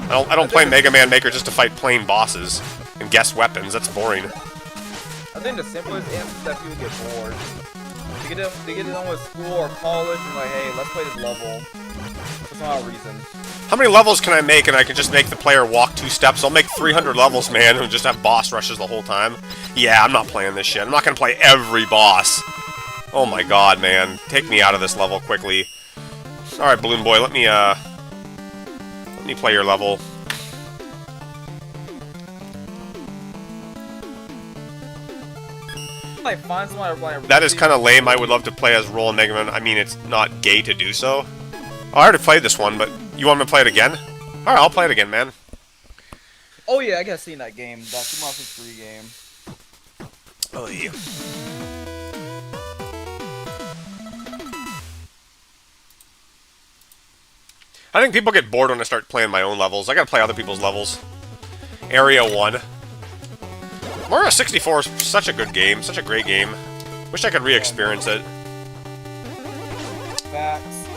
I don't play Mega Man Maker just to fight plain bosses and guess weapons. That's boring. I think the simplest answer is that people get bored. They get done with school or college and like, hey, let's play this level. That's not a reason. How many levels can I make and I can just make the player walk 2 steps? I'll make 300 levels, man, and just have boss rushes the whole time. Yeah, I'm not playing this shit. I'm not gonna play every boss. Oh my god, man. Take me out of this level quickly. Alright, Balloon Boy, let me play your level. Like, find someone like, That is kind of lame. I would love to play as Roll and Mega Man. I mean, it's not gay to do so. Oh, I already played this one, but you want me to play it again? Alright, I'll play it again, man. Oh yeah, I got seen that game. That Super Mario 3 game. Oh, yeah. I think people get bored when I start playing my own levels. I gotta play other people's levels. Area 1. Mario 64 is such a good game, such a great game. Wish I could re-experience it. Facts.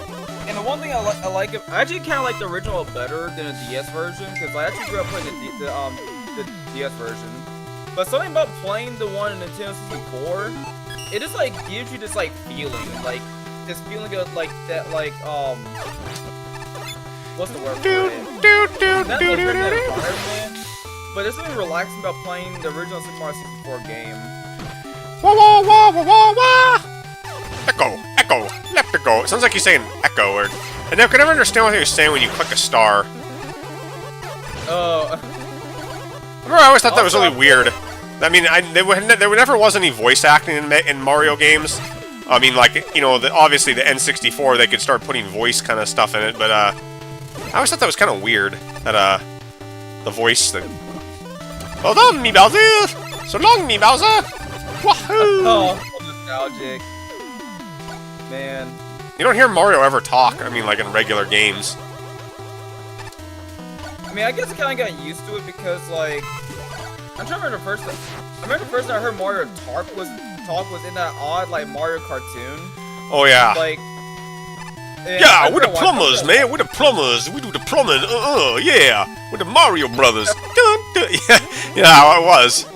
And the one thing I like, I actually kind of like the original better than the DS version, because I actually grew up playing the DS version. But something about playing the one in Nintendo 64, it just like gives you this like feeling, like this feeling of like that, like what's the word for it? Not like that environment, but there's something relaxing about playing the original Super Mario 64 game. Wah wah wah wah wah wah! Echo, echo, left to go. It sounds like you're saying echo, or I never understand what you're saying when you click a star. Remember, I always thought that was really weird. I mean, there never was any voice acting in Mario games. I mean, like, you know, obviously the N64, they could start putting voice kind of stuff in it, but I always thought that was kind of weird, that the voice thing. Hold on, me Bowser! So long, me Bowser! Wahoo! Oh, nostalgic. Man. You don't hear Mario ever talk, I mean, like in regular games. I mean, I guess I kind of got used to it because, like, I'm trying to remember the first time. I remember the first time I heard Mario talk was in that odd, like, Mario cartoon. Oh, yeah. Like, yeah, we're the plumbers, man. We're the plumbers. We do the plumbing. Yeah. We're the Mario Brothers. Dun, dun. Yeah, it was.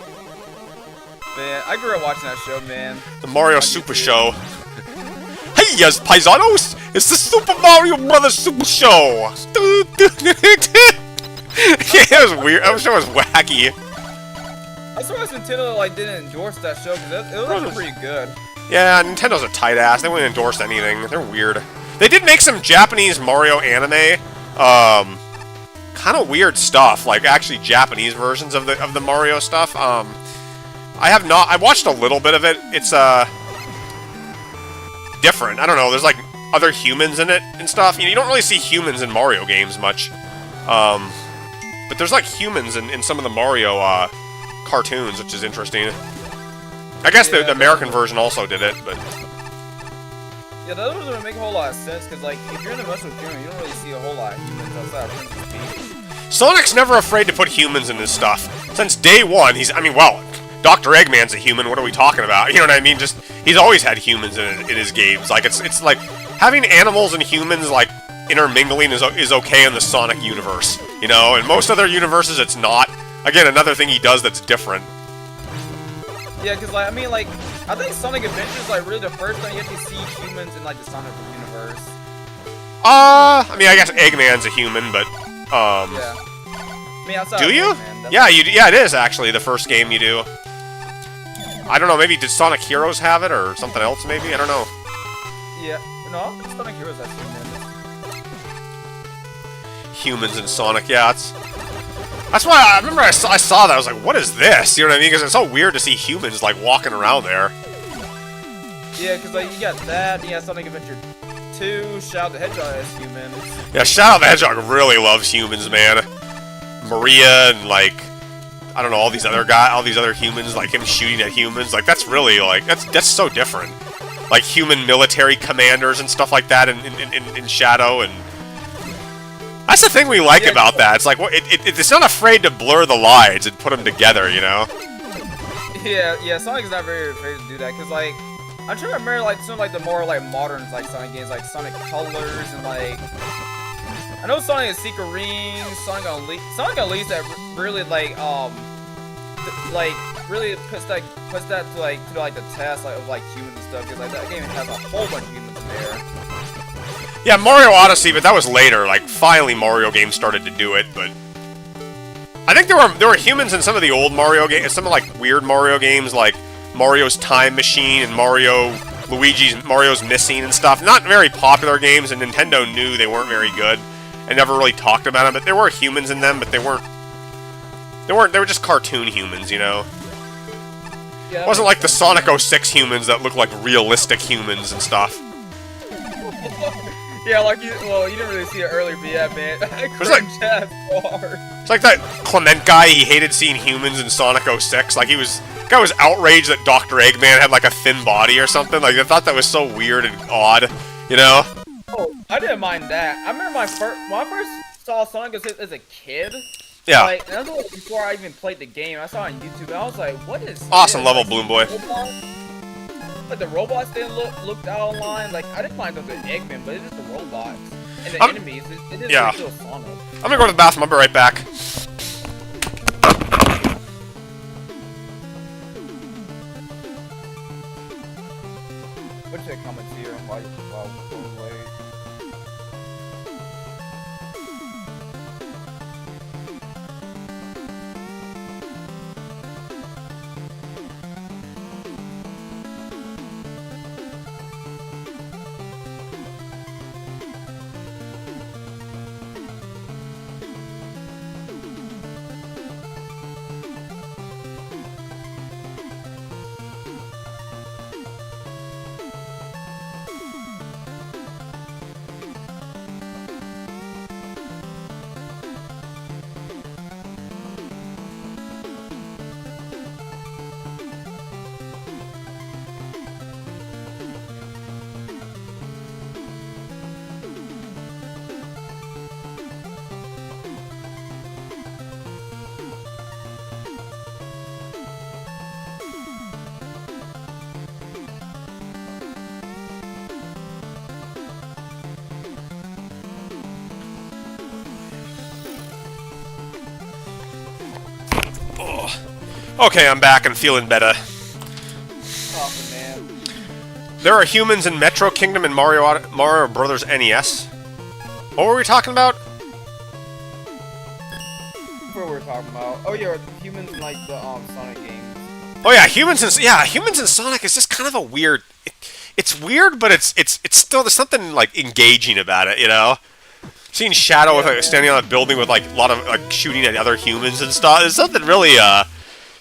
Man, I grew up watching that show, man. The Mario Super Show. Hey, yes, paisanos! It's the Super Mario Brothers Super Show! Yeah, it was weird. That show was wacky. I'm surprised Nintendo, like, didn't endorse that show, because it was actually pretty good. Yeah, Nintendo's a tight ass. They wouldn't endorse anything. They're weird. They did make some Japanese Mario anime. Kind of weird stuff. Like, actually Japanese versions of the Mario stuff. I watched a little bit of it. It's, different. I don't know. There's, like, other humans in it and stuff. You know, you don't really see humans in Mario games much. But there's, like, humans in some of the Mario, cartoons, which is interesting. I guess the American version also did it, but... Yeah, that doesn't make a whole lot of sense, because, like, if you're in the Mushroom Kingdom, you don't really see a whole lot of humans outside of Princess Peach. Sonic's never afraid to put humans in his stuff. Since day one, well, Dr. Eggman's a human, what are we talking about? You know what I mean? Just, he's always had humans in his games. Like, it's like, having animals and humans, like, intermingling is okay in the Sonic universe. You know, in most other universes, it's not. Again, another thing he does that's different. Yeah, because, like, I mean, like, I think Sonic Adventure is, like, really the first time you get to see humans in, like, the Sonic universe. I mean, I guess Eggman's a human, but, Yeah. I mean, outside do you? Eggman, Yeah, yeah, it is, actually, the first game you do. I don't know, maybe did Sonic Heroes have it, or something else, maybe? I don't know. Yeah. No, I think Sonic Heroes has humans. Humans in Sonic, yeah, that's why I remember I saw that, I was like, what is this? You know what I mean? Because it's so weird to see humans, like, walking around there. Yeah, because, like, you got that, you got Sonic Adventure 2, Shadow the Hedgehog has humans. Yeah, Shadow the Hedgehog really loves humans, man. Maria and, like, I don't know, all these other humans, like, him shooting at humans, like, that's really, like, that's so different. Like, human military commanders and stuff like that in Shadow, and... That's the thing we like about that. It's like, it's not afraid to blur the lines and put them together, you know? Yeah, Sonic's not very afraid to do that, because, like, I'm trying to remember like some like the more like modern like Sonic games, like Sonic Colors and like I know Sonic and Secret Rings, Sonic Unleashed that really like really puts that to like the test like of like humans and stuff because like that game has a whole bunch of humans in there. Yeah, Mario Odyssey, but that was later. Like finally, Mario games started to do it, but I think there were humans in some of the old Mario games, some of like weird Mario games like Mario's Time Machine and Mario's Missing and stuff. Not very popular games, and Nintendo knew they weren't very good and never really talked about them. But there were humans in them, but they were just cartoon humans, you know. Yeah, it wasn't like the Sonic 06 humans that look like realistic humans and stuff. Yeah, like you didn't really see it earlier, but yeah, man. It's like, it's like that Clement guy. He hated seeing humans in Sonic 06. Like guy was outraged that Dr. Eggman had like a thin body or something. Like I thought that was so weird and odd, you know? Oh, I didn't mind that. I remember when I first saw Sonic as a kid. Yeah. Like, that was before I even played the game. I saw it on YouTube and I was like, what is awesome this? level, like, Bloom Boy. Like the robots didn't looked out online. Like I didn't mind the Eggman, but it's just the robots and the enemies. It didn't feel Sonic. I'm gonna go to the bathroom. I'll be right back. What's that comments here? Why away? Okay, I'm back and feeling better. Awesome, man. There are humans in Metro Kingdom and Mario Brothers NES. What were we talking about? What were we talking about? Oh yeah, humans in like the Sonic games. Oh yeah, humans in Sonic is just kind of a weird. It's weird, but it's still there's something like engaging about it, you know. Seeing Shadow with, like, standing on a building with like a lot of like shooting at other humans and stuff. There's something really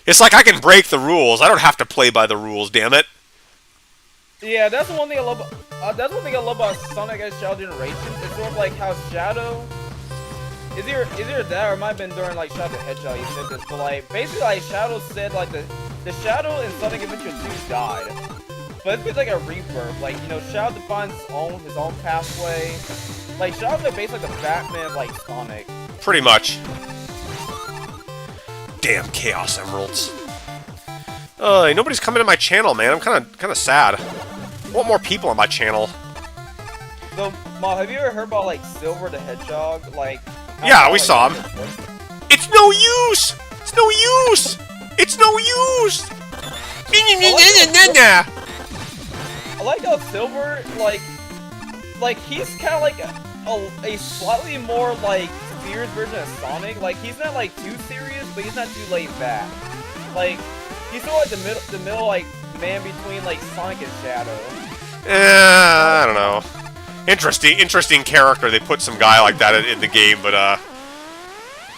It's like I can break the rules. I don't have to play by the rules. Damn it. Yeah, that's the one thing I love. That's one thing I love about Sonic X Shadow Generation. It's sort of like how Shadow. Is either that or it might have been during like Shadow the Hedgehog he said this, but like basically like Shadow said like the Shadow in Sonic Adventure 2 died. But it's like a rebirth. Like, you know, Shadow defines his own pathway. Like Shadow's like basically like the Batman of like Sonic. Pretty much. Damn Chaos Emeralds. Nobody's coming to my channel, man. I'm kind of sad. I want more people on my channel. So, Ma, have you ever heard about like Silver the Hedgehog? Like, yeah, we saw him. It's no use. It's no use. It's no use. I like how Silver, like he's kind of like a slightly more like serious version of Sonic. Like he's not like too serious, but he's not too laid back. Like he's sort of like the middle like man between like Sonic and Shadow. I don't know. Interesting character. They put some guy like that in the game, but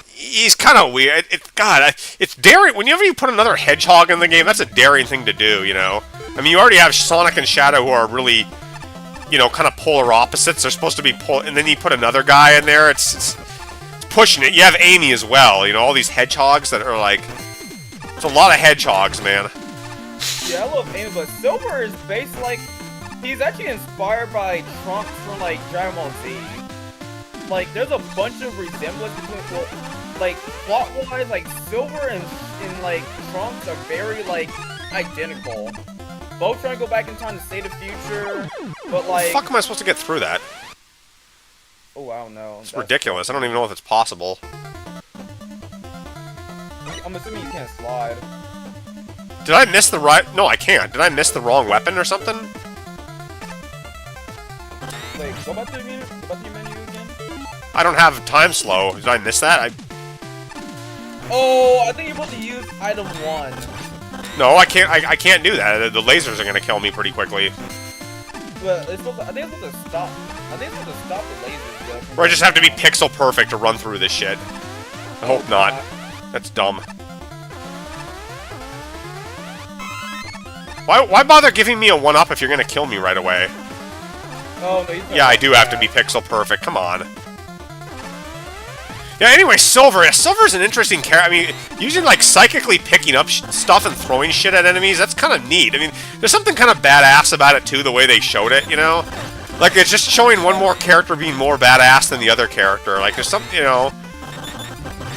he's kind of weird. It's daring. Whenever you put another hedgehog in the game, that's a daring thing to do, you know. I mean, you already have Sonic and Shadow who are really, you know, kind of polar opposites. They're supposed to be and then you put another guy in there. It's pushing it. You have Amy as well. You know, all these hedgehogs that are like, it's a lot of hedgehogs, man. Yeah, I love Amy, but Silver is based like. He's actually inspired by Trunks from, like, Dragon Ball Z. Like, there's a bunch of resemblance between, well, like, plot-wise, like, Silver and like, Trunks are very, like, identical. both trying to go back in time to save the future, but like... How the fuck am I supposed to get through that? Oh, I don't know. It's ridiculous. I don't even know if it's possible. I'm assuming you can't slide. Did I miss the right... No, I can't. Did I miss the wrong weapon or something? Wait, go back to your menu again? I don't have time slow. Did I miss that? Oh, I think you're supposed to use item 1. No, I can't. I can't do that. The lasers are gonna kill me pretty quickly. But I think it's supposed to stop. I think it's supposed to stop the lasers though. Or I just have to be pixel perfect to run through this shit. I hope not. That's dumb. Why bother giving me a 1-up if you're gonna kill me right away? Oh, no, yeah, I do have to be pixel perfect. Come on. Yeah, anyway, Silver. Yeah, Silver's an interesting character. I mean, using, like, psychically picking up stuff and throwing shit at enemies, that's kind of neat. I mean, there's something kind of badass about it, too, the way they showed it, you know? Like, it's just showing one more character being more badass than the other character. Like, there's something, you know...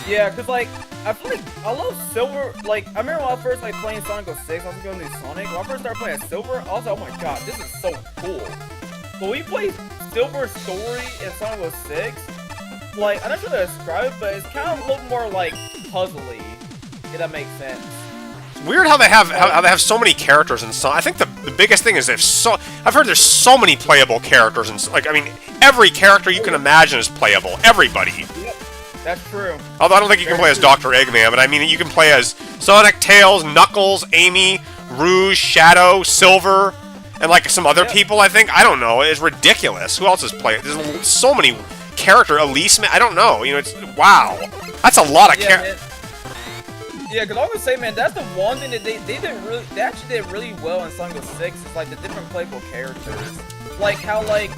Yeah, because, like, I feel like I love Silver. Like, I remember when I first, like, playing Sonic 06, I was going to Sonic. When I first started playing Silver, I was like, oh my god, this is so cool. But we played Silver's story in Sonic 06... Like, I'm not sure how to describe it, but it's kind of a little more, like, puzzly, if that makes sense. It's weird how they have so many characters in Sonic. I think the biggest thing is I've heard there's so many playable characters, and like, I mean, every character you can imagine is playable. Everybody. Yep, that's true. Although I don't think you can play as Dr. Eggman, but I mean, you can play as Sonic, Tails, Knuckles, Amy, Rouge, Shadow, Silver, and, like, some other people, I think. I don't know. It's ridiculous. Who else is playing? There's so many... character, Elise, I don't know, you know, it's, wow, that's a lot of characters. Yeah, because I was say, man, that's the one thing that they actually did really well in Sonic 06, is, like, the different playable characters. Like, how, like,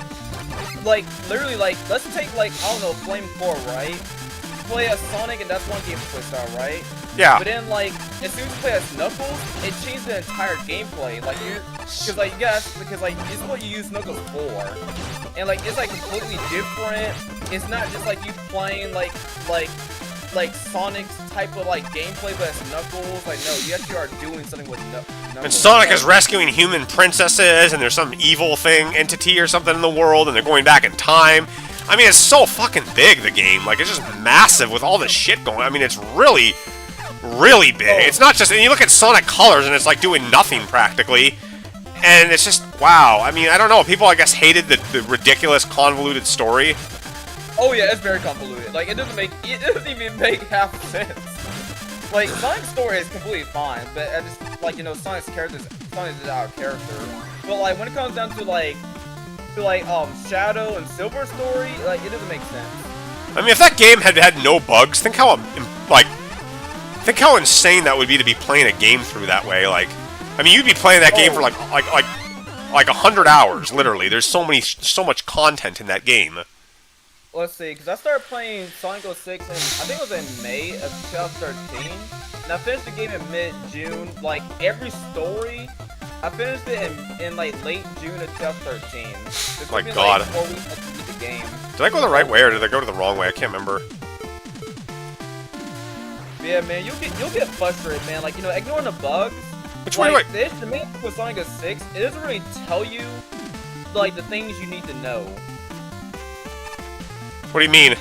literally, like, let's take, like, I don't know, Flame 4, right? You play as Sonic, and that's one gameplay style, right? Yeah. But then, like, as soon as you play as Knuckles, it changed the entire gameplay. Like, because, like, it's what you use Knuckles for. And, like, it's, like, completely different. It's not just, like, you playing, like Sonic's type of, like, gameplay, but it's Knuckles. Like, no, you actually are doing something with Knuckles. And Sonic is rescuing human princesses, and there's some evil entity or something in the world, and they're going back in time. I mean, it's so fucking big, the game. Like, it's just massive with all this shit going on. I mean, it's really... really big. Oh. It's not just, and you look at Sonic Colors and it's like doing nothing practically, and it's just, wow. I mean, I don't know, people I guess hated the ridiculous convoluted story. Oh yeah, it's very convoluted. Like, it doesn't even make half sense. Like, Sonic's story is completely fine, but I just, like, you know, Sonic's character is out of character. But like, when it comes down to Shadow and Silver story, like, it doesn't make sense. I mean, if that game had no bugs, think how, like, think how insane that would be to be playing a game through that way. Like, I mean, you'd be playing that game for like 100 hours, literally. There's so much content in that game. Let's see, because I started playing Sonic 06 in, I think it was in May of 2013, and I finished the game in mid-June. Like, every story, I finished it in like late June of 2013. Oh my god. Like 4 weeks to beat the game. Did I go the right way or did I go to the wrong way? I can't remember. Yeah, man, you'll get frustrated, man. Like, you know, ignoring the bugs. Which way do I... The main thing with Sonic 06, it doesn't really tell you, like, the things you need to know. What do you mean?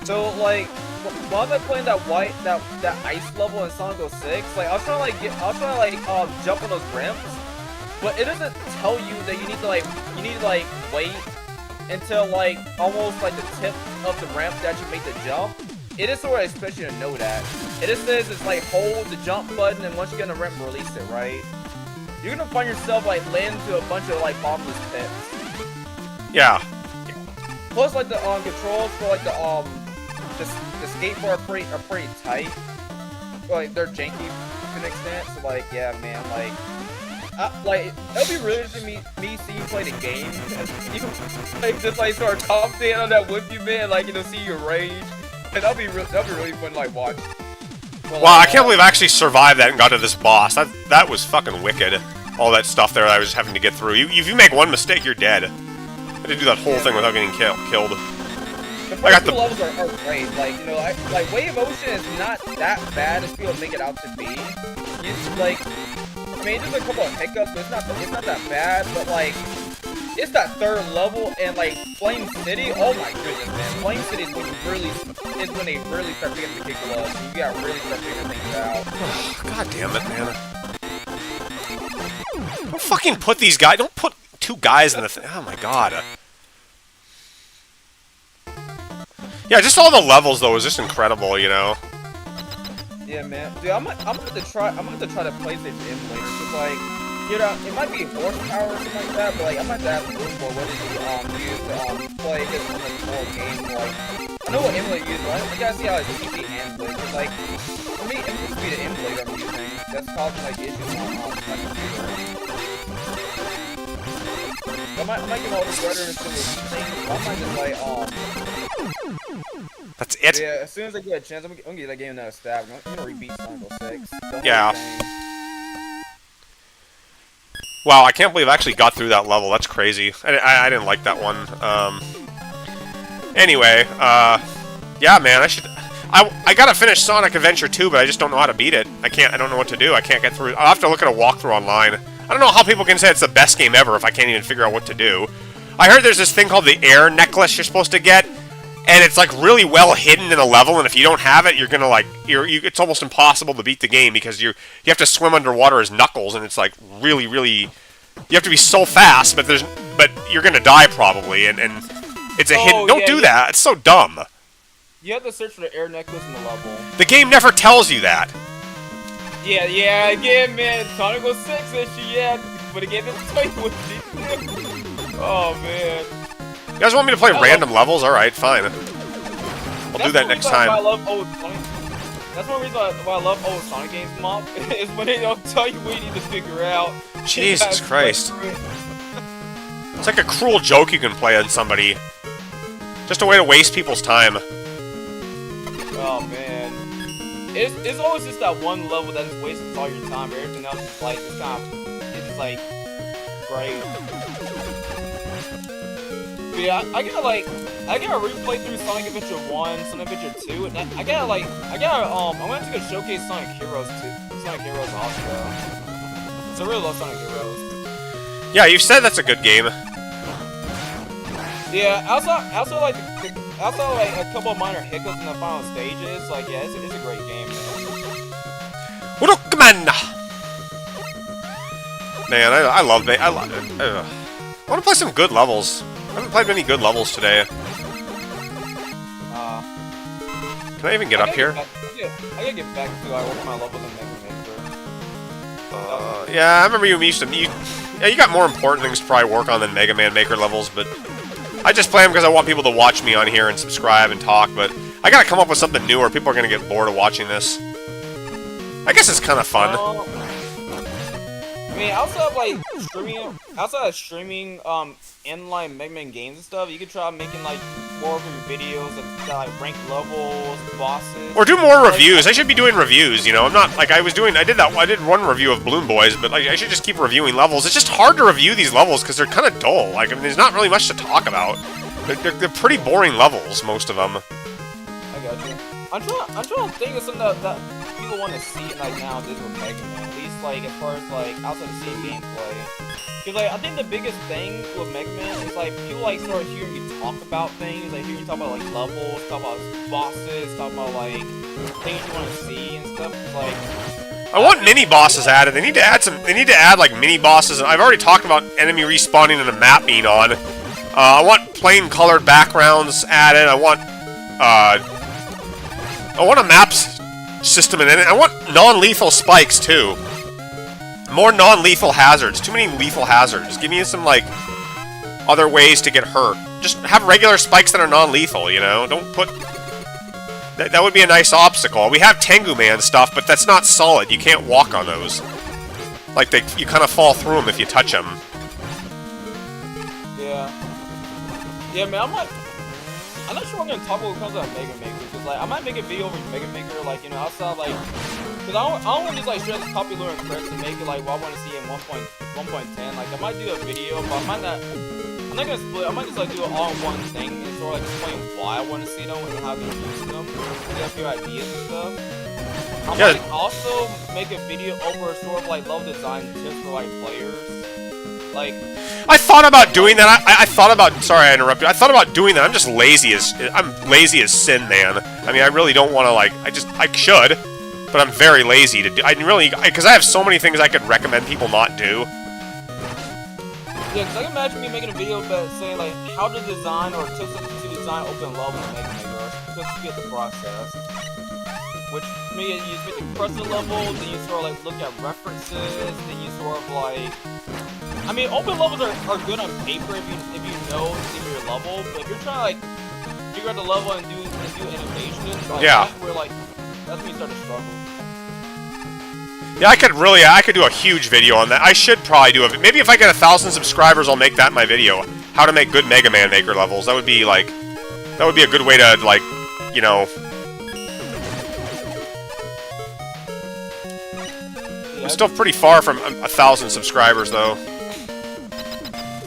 So, like, while I was playing that ice level in Sonic 06, like, I was trying to jump on those ramps, but it doesn't tell you that you need to wait until, like, almost, like, the tip of the ramp to actually make the jump. It is sort of expects you to know that. It just says it's like hold the jump button, and once you get on the ramp, release it, right? You're gonna find yourself like landing to a bunch of like bottomless pits. Yeah. Plus, like the controls for like the skateboard are pretty tight. Like they're janky to an extent. So like, yeah, man, like it'll be really interesting me see you play the game. You like just like sort of top stand on that with you, man. Like, you know, see your rage. And that'll be really fun to like watch. Well, wow, I can't believe I actually survived that and got to this boss. That was fucking wicked. All that stuff there that I was having to get through. If you make one mistake, you're dead. I had to do that whole thing without getting killed. The first two levels are great. Like, you know, like Wave Ocean is not that bad as people make it out to be. You like I mean, there's a couple of hiccups, but it's not that bad. But like, it's that third level, and like Flame City. Oh my goodness, man! Flame City is when they really start picking the kick gloves. You gotta really start figuring things out. God damn it, man! Don't fucking put these guys. Don't put two guys in the thing. Oh my god. Yeah, just all the levels though is just incredible, you know. Yeah, man. Dude, I'm gonna have to try the PlayStation emulator. Cause like, you know, it might be horsepower or something like that, but like, I might have to ask Bloomboy what did he use to play his full game. Like, I know what emulator you use, but I gotta see how his PC handles it. Cause like, for me, it must be the emulator I'm using. That's causing like issues on my computer. I might get all the better into this thing. I might just like That's it. Yeah, as soon as I get a chance, I'm gonna get that game another stab. I'm gonna rebeat Sonic 06. Yeah. Wow, I can't believe I actually got through that level. That's crazy. I didn't like that one. Anyway, yeah, man, I gotta finish Sonic Adventure 2, but I just don't know how to beat it. I don't know what to do. I can't get through. I'll have to look at a walkthrough online. I don't know how people can say it's the best game ever if I can't even figure out what to do. I heard there's this thing called the air necklace you're supposed to get, and it's like really well hidden in a level, and if you don't have it, you're gonna like it's almost impossible to beat the game because you have to swim underwater as Knuckles, and it's like really you have to be so fast, but you're gonna die probably, and it's a hidden. Don't do that. It's so dumb. You have to search for the air necklace in the level. The game never tells you that. Yeah, again, man. Sonic 06 issue, yeah, but again, it's like with oh man. You guys want me to play random levels? All right, fine. I'll do that next time. I love old Sonic. That's one reason why I love old Sonic games, Mom. Is when they don't tell you what you need to figure out. Jesus Christ! It's like a cruel joke you can play on somebody. Just a way to waste people's time. Oh man. It's always just that one level that just wastes all your time. Everything else is like it's like great. But yeah, I gotta replay through Sonic Adventure 1, Sonic Adventure 2, and I'm gonna take a showcase Sonic Heroes too. Sonic Heroes also. So I really love Sonic Heroes. Yeah, you've said that's a good game. Yeah, also like a couple of minor hiccups in the final stages. Like, yeah, it's a great game, man. Megaman! Man, I love it. I want to play some good levels. I haven't played many good levels today. Can I even get up here? I gotta get back to work on my levels in Megaman. Yeah, I remember you used to. Yeah, you got more important things to probably work on than Mega Man Maker levels, but I just play them because I want people to watch me on here and subscribe and talk, but I gotta come up with something new or people are gonna get bored of watching this. I guess it's kind of fun. I mean, outside of streaming, inline Mega Man games and stuff, you could try making like more of your videos that like rank levels, bosses. Or do more reviews. I should be doing reviews, you know. I'm not like I did one review of Bloom Boys, but like I should just keep reviewing levels. It's just hard to review these levels because they're kind of dull. Like I mean, there's not really much to talk about. They're pretty boring levels, most of them. I got you. I'm trying to think of something that people want to see like nowadays with Mega Man. At least like as far as like outside of seeing gameplay. Cause like I think the biggest thing with Mega Man is like people like start hearing you talk about things, like hearing you talk about like levels, talk about bosses, talk about like things you want to see and stuff. Like I want mini bosses added. They need to add like mini bosses. I've already talked about enemy respawning and a map being on. I want plain colored backgrounds added. I want a map system in it. I want non-lethal spikes too. More non-lethal hazards. Too many lethal hazards. Give me some, like, other ways to get hurt. Just have regular spikes that are non-lethal, you know? Don't put... That would be a nice obstacle. We have Tengu Man stuff, but that's not solid. You can't walk on those. Like, you kind of fall through them if you touch them. Yeah. Yeah, man, I'm not sure what I'm gonna talk about when it comes to Mega Maker. Cause, like, I might make a video over Mega Maker, like, you know, outside, like... Cause I don't want to just like share this popular and press and make it like what I want to see in 1.10. Like I might do a video, but I'm not gonna split. I might just like do it all in one thing and sort of like explain why I want to see them and how to use them. Get a few ideas and stuff. I Yeah. might also make a video over sort of like level design tips for like players. Like, I thought about doing that. I thought about. Sorry, I interrupted. I thought about doing that. I'm just lazy as sin, man. I mean, I really don't want to like. I should, but I'm very lazy to do. Because I have so many things I could recommend people not do. yeah, because I can imagine me making a video that saying like how to design or tips to design open level in Megaman, or just to get the process. Which maybe you make the crusted level, then you sort of like look at references, then you sort of like. I mean, open levels are good on paper if you know your level, but if you're trying to like figure out the level and do animations, like Yeah. that's when you start to struggle. Yeah, I could do a huge video on that. I should probably do it. Maybe if I get 1,000 subscribers, I'll make that my video. How to make good Mega Man Maker levels. That would be a good way to like, you know. Yeah, I'm still pretty far from 1,000 subscribers though.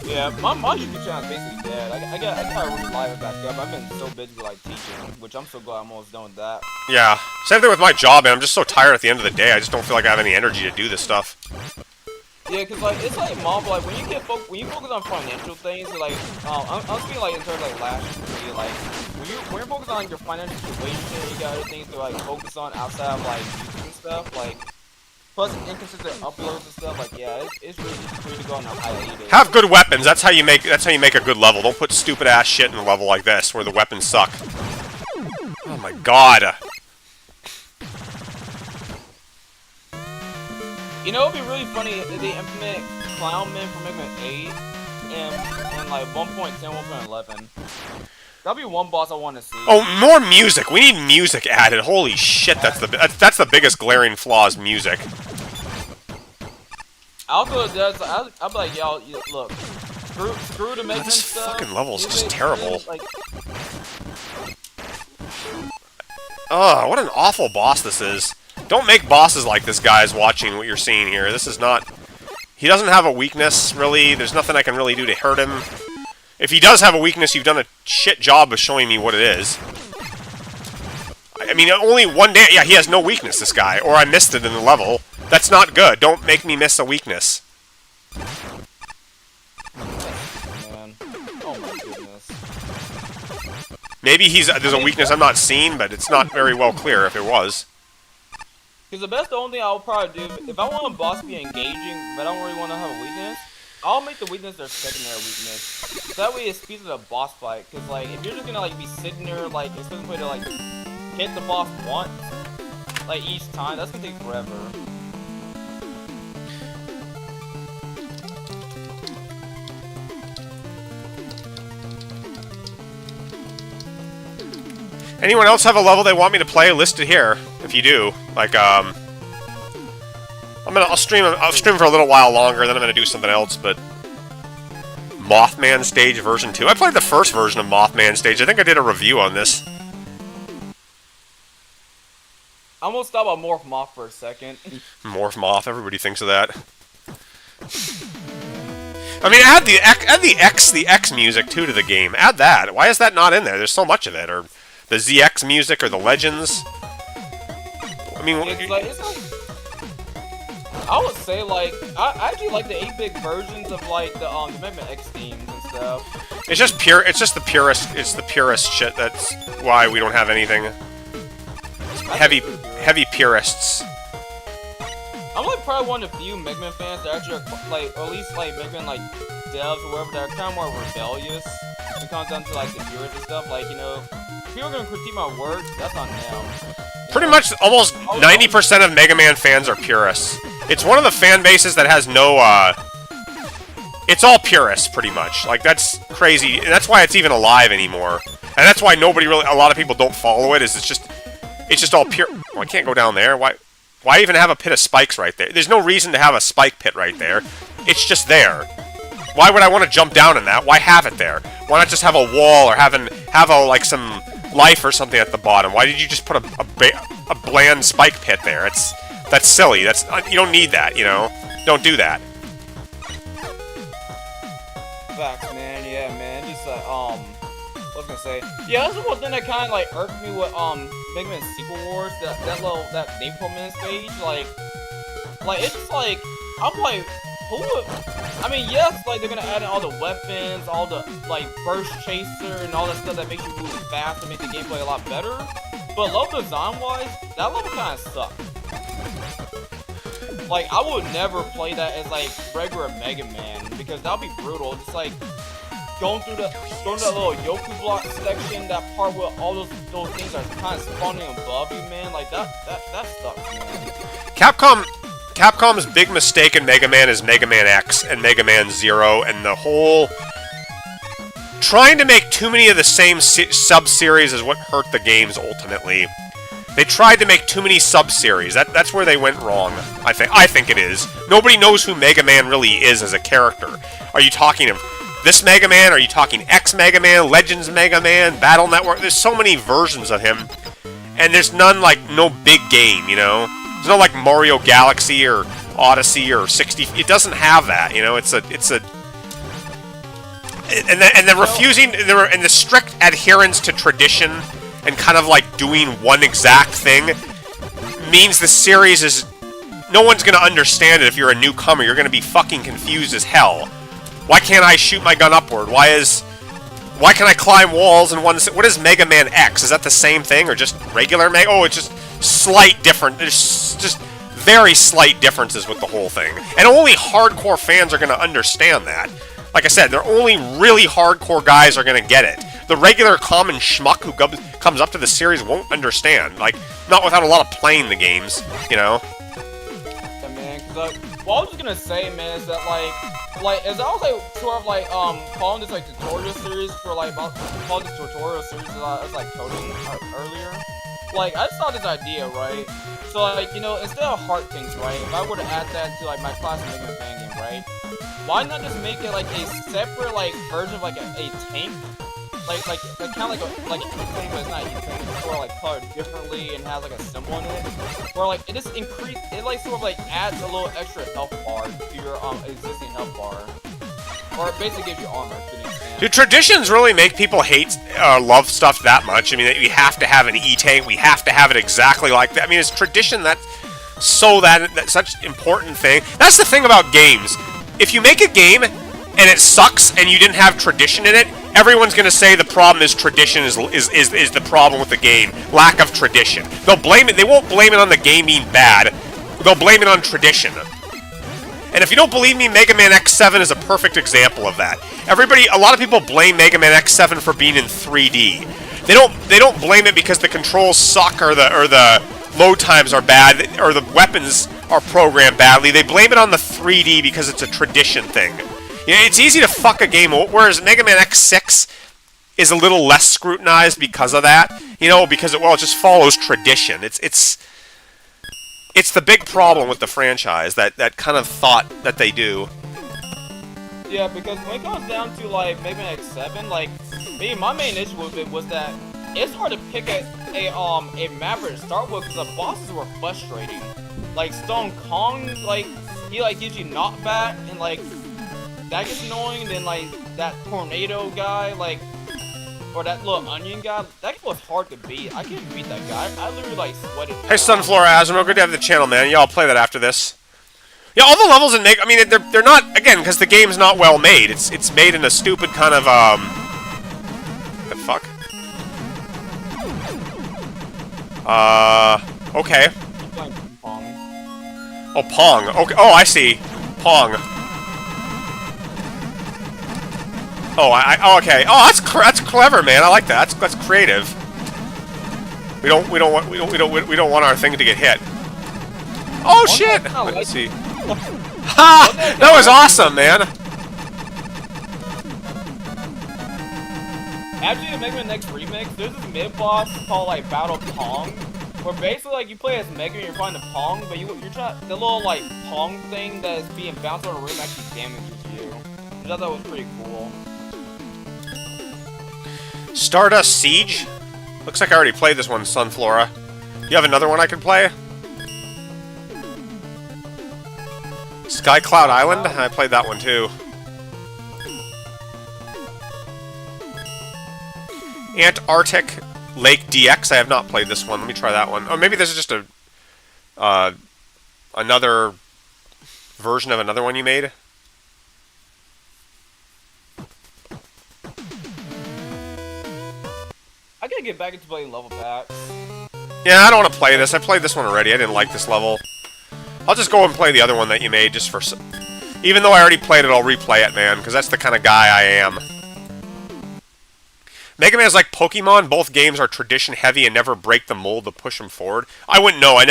Yeah, my YouTube channel is basically dead. I gotta revive it back up. I've been so busy with like teaching, which I'm so glad I'm almost done with that. Yeah, same thing with my job, man. I'm just so tired at the end of the day. I just don't feel like I have any energy to do this stuff. Yeah, cause like it's like mom, like when you focus on financial things, like I'm speaking like in terms of like last year, like when you're focused on like your financial situation, you got other things to like focus on outside of like YouTube and stuff, like. Plus inconsistent uploads and stuff, like yeah, it's really easy for you to go on a hiatus. Have good weapons. That's how you make a good level. Don't put stupid ass shit in a level like this where the weapons suck. Oh my god. You know, it'd be really funny if they implement Clownman for Megaman 8 and like 1.10, 1.11. That'd be one boss I want to see. Oh, more music. We need music added. Holy shit, that's the biggest glaring flaw is music. Also, I'll be like, y'all, look, screw the Megaman This stuff. fucking level is Leave just it- terrible. like, Ugh, what an awful boss this is. Don't make bosses like this, guys, watching what you're seeing here. This is not... He doesn't have a weakness, really. There's nothing I can really do to hurt him. If he does have a weakness, you've done a shit job of showing me what it is. I mean, only one day... Yeah, he has no weakness, this guy. Or I missed it in the level. That's not good. Don't make me miss a weakness. man. Oh my goodness. Maybe there's a weakness I'm not seeing, but it's not very well clear if it was. Because the only thing I'll probably do, if I want a boss to be engaging, but I don't really want to have a weakness, I'll make the weakness their secondary weakness. So that way it speeds up the boss fight. Because, like, if you're just gonna, like, be sitting there, like, expecting to, like, hit the boss once, like, each time, that's gonna take forever. Anyone else have a level they want me to play? Listed here, if you do. Like, I'll stream for a little while longer, then I'm gonna do something else, but... Mothman Stage version 2. I played the first version of Mothman Stage. I think I did a review on this. I'm gonna stop at Morph Moth for a second. Morph Moth, everybody thinks of that. I mean, add the X music, too, to the game. Add that. Why is that not in there? There's so much of it. Or the ZX music, or the Legends. I mean... It's like, I would say, like, I actually like the 8-bit versions of, like, the Megaman X themes and stuff. It's just pure. It's just the purest. It's the purest shit. That's why we don't have anything. Heavy purists. I'm like probably one of the few Megaman fans that actually are like, or at least like Megaman like devs or whatever that are kind of more rebellious. When it comes down to like the purists and stuff. Like, you know, if people are gonna critique my work, that's on them. Pretty much, almost 90% of Mega Man fans are purists. It's one of the fan bases that has no. It's all purists, pretty much. Like, that's crazy. And that's why it's even alive anymore. And that's why nobody really, a lot of people don't follow it, is it's just all pure. Oh, I can't go down there. Why even have a pit of spikes right there? There's no reason to have a spike pit right there. It's just there. Why would I want to jump down in that? Why have it there? Why not just have a wall or have like some life or something at the bottom? Why did you just put a bland spike pit there? That's silly. You don't need that, you know? Don't do that. Facts, man. Yeah, man. Just was gonna say? Yeah, that's the one thing that kind of like irked me with Mega Man Sequel Wars. That Napalm stage, like it's just like I'm like, who would? I mean, yes, like they're gonna add in all the weapons, all the like burst chaser, and all that stuff that makes you move fast and make the gameplay a lot better. But level design wise, that level kind of sucked. Like I would never play that as like regular Mega Man because that'd be brutal. It's like going through that little Yoku block section, that part where all those things are kind of spawning above you, man. Like that sucks, man. Capcom's big mistake in Mega Man is Mega Man X and Mega Man Zero, and the whole trying to make too many of the same sub-series is what hurt the games ultimately. They tried to make too many sub-series. That's where they went wrong. I think it is. Nobody knows who Mega Man really is as a character. Are you talking of this Mega Man? Are you talking X Mega Man, Legends Mega Man, Battle Network? There's so many versions of him, and there's none like no big game. You know, there's no like Mario Galaxy or Odyssey or 60. It doesn't have that. You know, it's a and the refusing and the strict adherence to tradition and kind of like doing one exact thing means the series is no one's gonna understand it. If you're a newcomer, you're gonna be fucking confused as hell. Why can't I shoot my gun upward? Why can I climb walls in one? What is Mega Man X? Is that the same thing or just regular Mega? Oh, it's just slight different. There's just very slight differences with the whole thing, and only hardcore fans are gonna understand that. Like I said, they're only really hardcore guys are gonna get it. The regular common schmuck who comes up to the series won't understand. Like, not without a lot of playing the games, you know? Yeah, man, cause what I was just gonna say, man, is that as I was like sort of like following this like tutorial series for like following this tutorial series as I was like coding earlier, like I just saw this idea, right? So like, you know, instead of heart things, right? If I were to add that to like my classic Mega Man fan game, right? Why not just make it like a separate like version of like a tank? Like kind of like a tank, but it's not a tank. It's sort of like colored differently and has like a symbol in it. Where like it just it like sort of like adds a little extra health bar to your existing health bar, or it basically gives you armor to the extent. Do traditions really make people hate love stuff that much? I mean, we have to have an E-tank. We have to have it exactly like that. I mean, it's tradition that's such an important thing. That's the thing about games. If you make a game and it sucks and you didn't have tradition in it, everyone's going to say the problem is tradition is the problem with the game. Lack of tradition. They'll blame it. They won't blame it on the game being bad. They'll blame it on tradition. And if you don't believe me, Mega Man X7 is a perfect example of that. A lot of people blame Mega Man X7 for being in 3D. They don't blame it because the controls suck or the load times are bad or the weapons are programmed badly. They blame it on the 3D because it's a tradition thing. You know, it's easy to fuck a game, whereas Mega Man X6 is a little less scrutinized because of that. You know, because it just follows tradition. It's the big problem with the franchise, that kind of thought that they do. Yeah, because when it comes down to like Mega Man X7, like my main issue with it was that it's hard to pick a map to start with because the bosses were frustrating. Like Stone Kong, like he like gives you knockback and like that gets annoying. And then like that tornado guy, like or that little onion guy, that was hard to beat. I couldn't beat that guy. I literally like sweated. Hey, Sunflower Asmo, good to have the channel, man. Yeah, I'll play that after this. Yeah, all the levels in Mega, I mean, they're not, again, because the game's not well made. It's made in a stupid kind of the fuck? Okay. Pong. Oh, Pong. Okay. Oh, I see. Pong. Oh, okay. Oh, that's clever, man. I like that. That's creative. We don't want our thing to get hit. Oh shit! Let's see. Ha! That was awesome, man. Actually, in Mega Man X Remix, there's this mid-boss called like Battle Pong, where basically like you play as Mega Man, you're fighting the Pong, but you're trying the little like Pong thing that is being bounced on the room actually damages you. Which I thought was pretty cool. Stardust Siege? Looks like I already played this one, Sunflora. You have another one I can play? Sky Cloud Island? I played that one too. Antarctic Lake DX. I have not played this one. Let me try that one. Oh, maybe this is just a another version of another one you made. I gotta get back into playing level packs. Yeah, I don't want to play this. I played this one already. I didn't like this level. I'll just go and play the other one that you made just for... Even though I already played it, I'll replay it, man, because that's the kind of guy I am. Mega Man is like Pokemon. Both games are tradition heavy and never break the mold to push them forward. I wouldn't know. I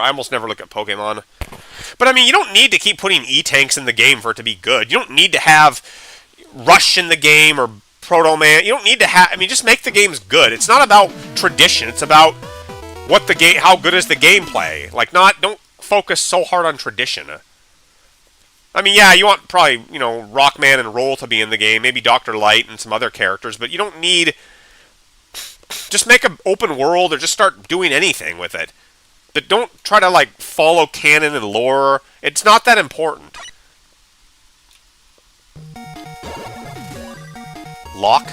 almost never look at Pokemon. But I mean, you don't need to keep putting E-Tanks in the game for it to be good. You don't need to have Rush in the game or Proto Man. You don't need to have... I mean, just make the games good. It's not about tradition. It's about what the game... How good is the gameplay? Like, don't focus so hard on tradition. I mean, yeah, you want probably, you know, Rockman and Roll to be in the game, maybe Dr. Light and some other characters, but you don't need... Just make an open world or just start doing anything with it. But don't try to, like, follow canon and lore. It's not that important. Lock?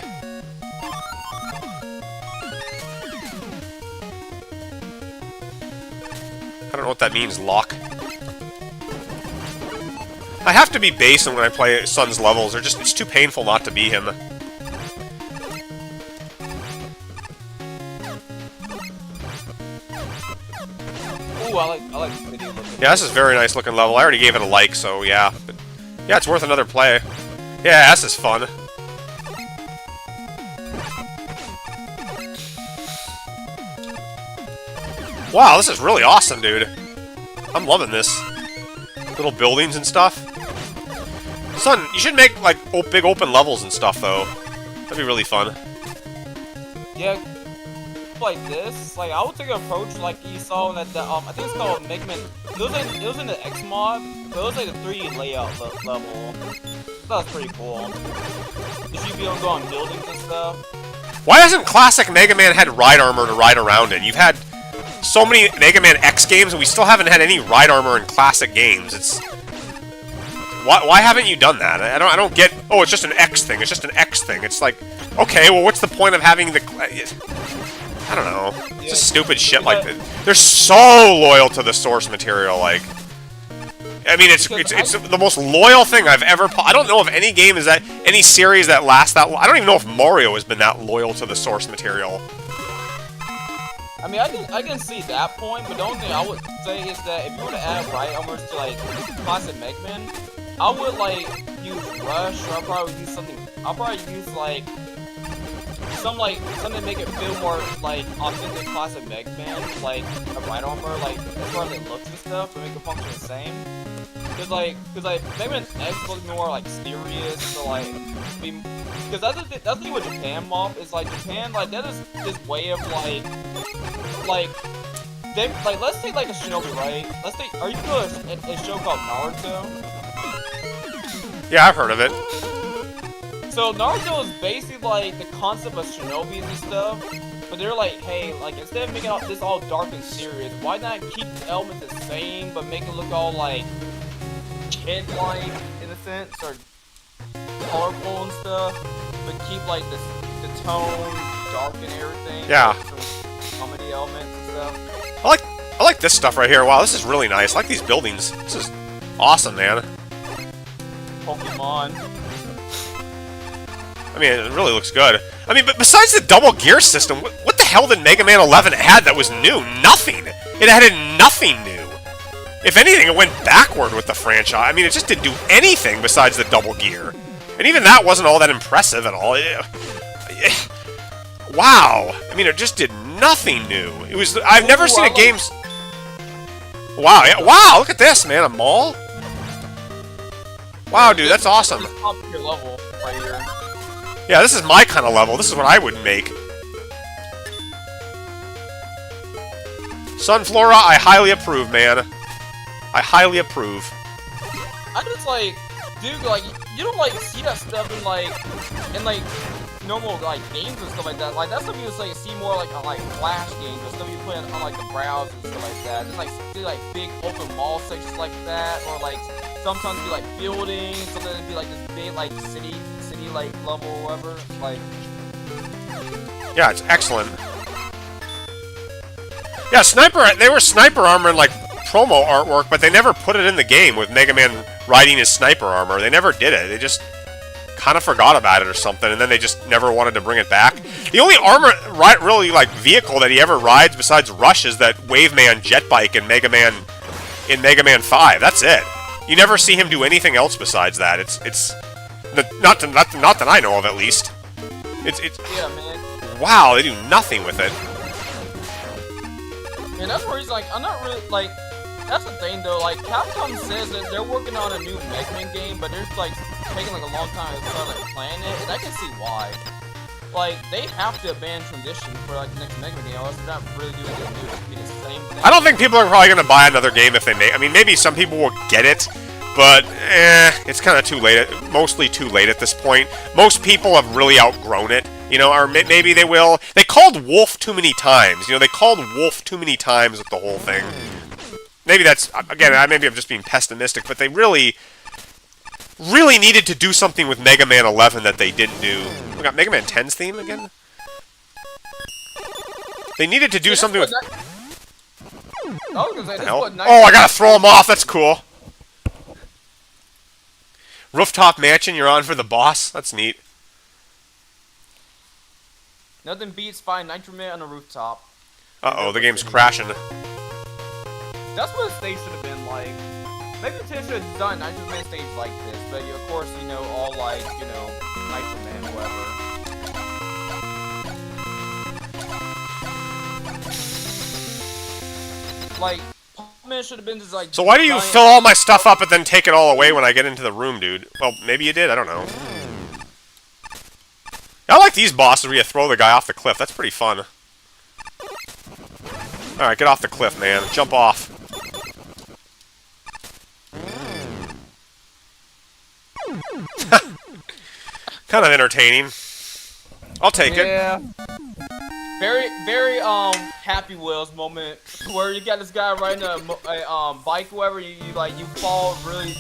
I don't know what that means, lock. I have to be base when I play Sun's levels. It's too painful not to be him. Ooh, I like this video. Yeah, this is a very nice looking level. I already gave it a like, so yeah. But, yeah, it's worth another play. Yeah, this is fun. Wow, this is really awesome, dude. I'm loving this. Little buildings and stuff. Son, you should make, like, big open levels and stuff, though. That'd be really fun. Yeah, like this. Like, I would take an approach like you saw in that, I think it's called Megaman. It was in the X mod, but it was like the 3D layout level. That was pretty cool. You should be able to go on buildings and stuff. Why hasn't classic Mega Man had ride armor to ride around in? You've had so many Mega Man X games, and we still haven't had any ride armor in classic games. It's... Why haven't you done that? I don't get... Oh, it's just an X thing. It's just an X thing. It's like... Okay, well, what's the point of having the... I don't know. It's just stupid shit like that. They're so loyal to the source material, like... I mean, it's the most loyal thing I've ever... I don't know if any game is that... Any series that lasts that long. I don't even know if Mario has been that loyal to the source material. I mean, I can see that point, but the only thing I would say is that if you were to add ride armors to, like, classic Megaman, I would, like, use Rush, or I'll probably use something... I'll probably use, like... something to make it feel more, like, authentic classic Megaman, like, a ride armor, like, as far as it looks and stuff, to make it function the same. Cause like, Megaman X looks more, like, serious, so, like, because that's the thing with Japan mob, is, like, Japan, like, that is this way of, like, let's take, like, a Shinobi, right? Let's take, are you familiar with a show called Naruto? Yeah, I've heard of it. So Naruto is basically like the concept of Shinobis and stuff, but they're like, hey, like instead of making this all dark and serious, why not keep the elements the same, but make it look all like kid-like in a sense, or colorful and stuff, but keep like the tone dark and everything. Yeah. Comedy elements and stuff. I like this stuff right here. Wow, this is really nice. I like these buildings. This is awesome, man. Pokemon. I mean, it really looks good. I mean, but besides the double gear system, what the hell did Mega Man 11 add that was new? Nothing! It added nothing new! If anything, it went backward with the franchise. I mean, it just didn't do anything besides the double gear. And even that wasn't all that impressive at all. Wow! I mean, it just did nothing new. It was... I've never seen a game... Wow, yeah, wow, look at this, man, a mall? Wow, dude, that's awesome. Top tier level right here. Yeah, this is my kind of level. This is what I would make. Sunflora, I highly approve, man. I highly approve. I just like, dude, like, you don't like see that stuff in like normal like games and stuff like that. Like that's stuff you just like see more like on like Flash games or stuff you play on like the browser and stuff like that. Just like do like big open mall sections like that, or like sometimes be like buildings, sometimes it'd be like this big like city like level or whatever. Like Yeah, it's excellent. Yeah, they were sniper armor in, like, promo artwork, but they never put it in the game with Mega Man riding his sniper armor. They never did it. They just kind of forgot about it or something, and then they just never wanted to bring it back. The only armor, really, like, vehicle that he ever rides besides Rush is that Waveman jet bike in Mega Man 5. That's it. You never see him do anything else besides that. It's not that I know of, at least. It's Yeah, man. wow, they do nothing with it. And that's where he's like, I'm not really, like, that's the thing though, like, Capcom says that they're working on a new Mega Man game, but they're, like, taking, like, a long time to start, like, planning it, and I can see why. Like, they have to abandon transition for, like, the next Mega Man game, or else they're not really doing anything new. It's be the same thing. I don't think people are probably going to buy another game if they make... I mean, maybe some people will get it, but, it's kind of too late, mostly too late at this point. Most people have really outgrown it, you know, or maybe they will. They called Wolf too many times, you know, they called Wolf too many times with the whole thing. Maybe that's, again, maybe I'm just being pessimistic, but they really needed to do something with Mega Man 11 that they didn't do. We got Mega Man 10's theme again? They needed to do something with... Oh, I gotta throw him off, that's cool. Rooftop Mansion, you're on for the boss? That's neat. Nothing beats finding Nitro Man on a rooftop. Uh-oh, the game's crashing. That's what the stage should have been like. Maybe Nintendo should have done Nitro Man stage like this, but of course, you know, all like, you know, Nitro Man, whatever. Like, Pop-Man should have been just like... So why do you fill all my stuff up and then take it all away when I get into the room, dude? Well, maybe you did, I don't know. I like these bosses where you throw the guy off the cliff. That's pretty fun. Alright, get off the cliff, man. Jump off. Kind of entertaining. I'll take it. Yeah. Very, very, Happy Wheels moment where you got this guy riding a bike, or whatever, you fall really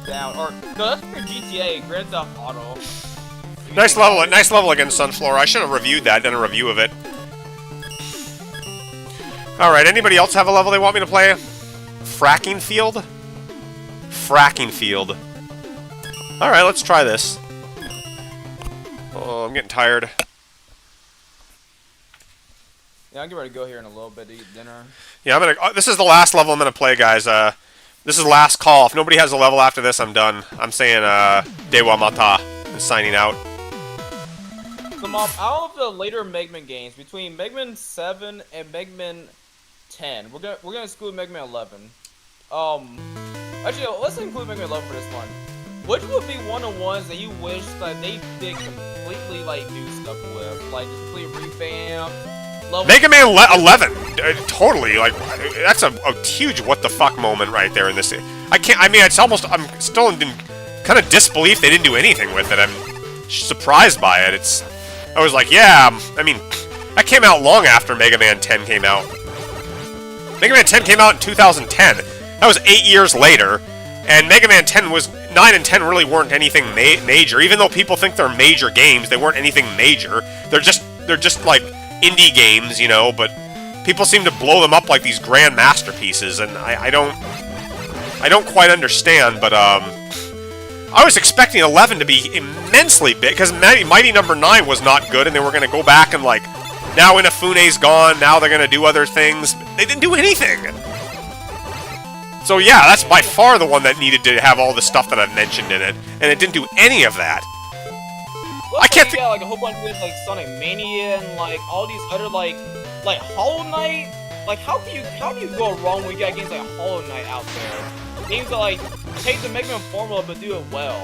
down. Or, no, that's for GTA, Grand Theft Auto. Nice level again, Sunflower. I should have reviewed that, done a review of it. Alright, anybody else have a level they want me to play? Fracking Field? Fracking Field. Alright, let's try this. Oh, I'm getting tired. Yeah, I'm getting ready to go here in a little bit to eat dinner. Yeah, I'm gonna... this is the last level I'm gonna play, guys. This is the last call. If nobody has a level after this, I'm done. I'm saying, Dewa Mata and signing out. So, Mom, out of the later Megaman games, between Megaman 7 and Megaman 10, we're gonna exclude Megaman 11. Actually, let's include Megaman 11 for this one. Which would be one of the ones that you wish that they did completely, like, new stuff with? Like, just completely revamp? Mega Man 11! Totally, like, that's a huge what the fuck moment right there in this. I mean, it's almost, I'm still in kind of disbelief they didn't do anything with it. I'm surprised by it. I was like, yeah, I mean, that came out long after Mega Man 10 came out. Mega Man 10 came out in 2010. That was 8 years later, and Mega Man 10 was... 9 and 10 really weren't anything major. Even though people think they're major games, they weren't anything major. They're just like indie games, you know, but people seem to blow them up like these grand masterpieces, and I don't quite understand, but I was expecting 11 to be immensely big, because Mighty Number 9 was not good, and they were going to go back and, like, now Inafune's gone, now they're going to do other things. They didn't do anything! So yeah, that's by far the one that needed to have all the stuff that I've mentioned in it, and it didn't do any of that. Well, I can't think... Yeah, like a whole bunch of like Sonic Mania and like all these other like Hollow Knight. Like how do you go wrong when you got games like Hollow Knight out there? Games that like take the Mega Man formula but do it well.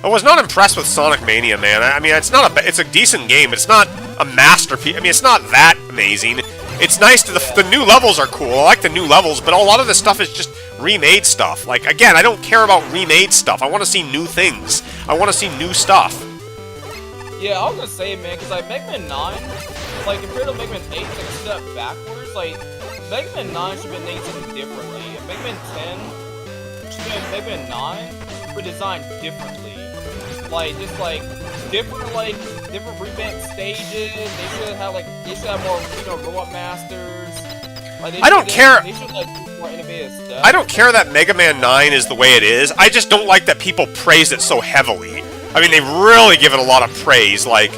I was not impressed with Sonic Mania, man. I mean, it's a decent game. It's not a masterpiece. I mean, it's not that amazing. It's nice to the new levels are cool. I like the new levels, but a lot of the stuff is just remade stuff. Like, again, I don't care about remade stuff. I want to see new things. I want to see new stuff. Yeah, I was gonna say, man, because like Mega Man 9, like compared to Mega Man 8, it's like a step backwards. Like Mega Man 9 should have been named something differently, and Mega Man 10 should have been Mega Man 9, but designed differently. Like just like different revamped stages. They should have more, you know, robot masters. Like, I don't care. They should like do more innovative stuff. I don't care that Mega Man 9 is the way it is. I just don't like that people praise it so heavily. I mean, they really give it a lot of praise. Like,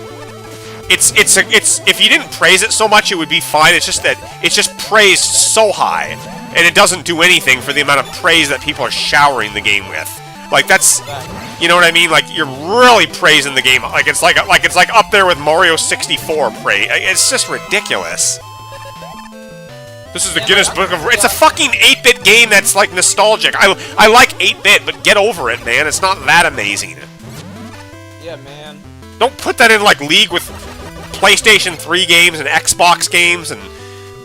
it's if you didn't praise it so much, it would be fine. It's just that it's just praised so high, and it doesn't do anything for the amount of praise that people are showering the game with. Like, that's, you know what I mean? Like, you're really praising the game. Like it's like up there with Mario 64 praise. It's just ridiculous. This is the Guinness Book of... It's a fucking 8-bit game that's, like, nostalgic. I like 8-bit, but get over it, man. It's not that amazing. Yeah, man. Don't put that in, like, league with PlayStation 3 games and Xbox games and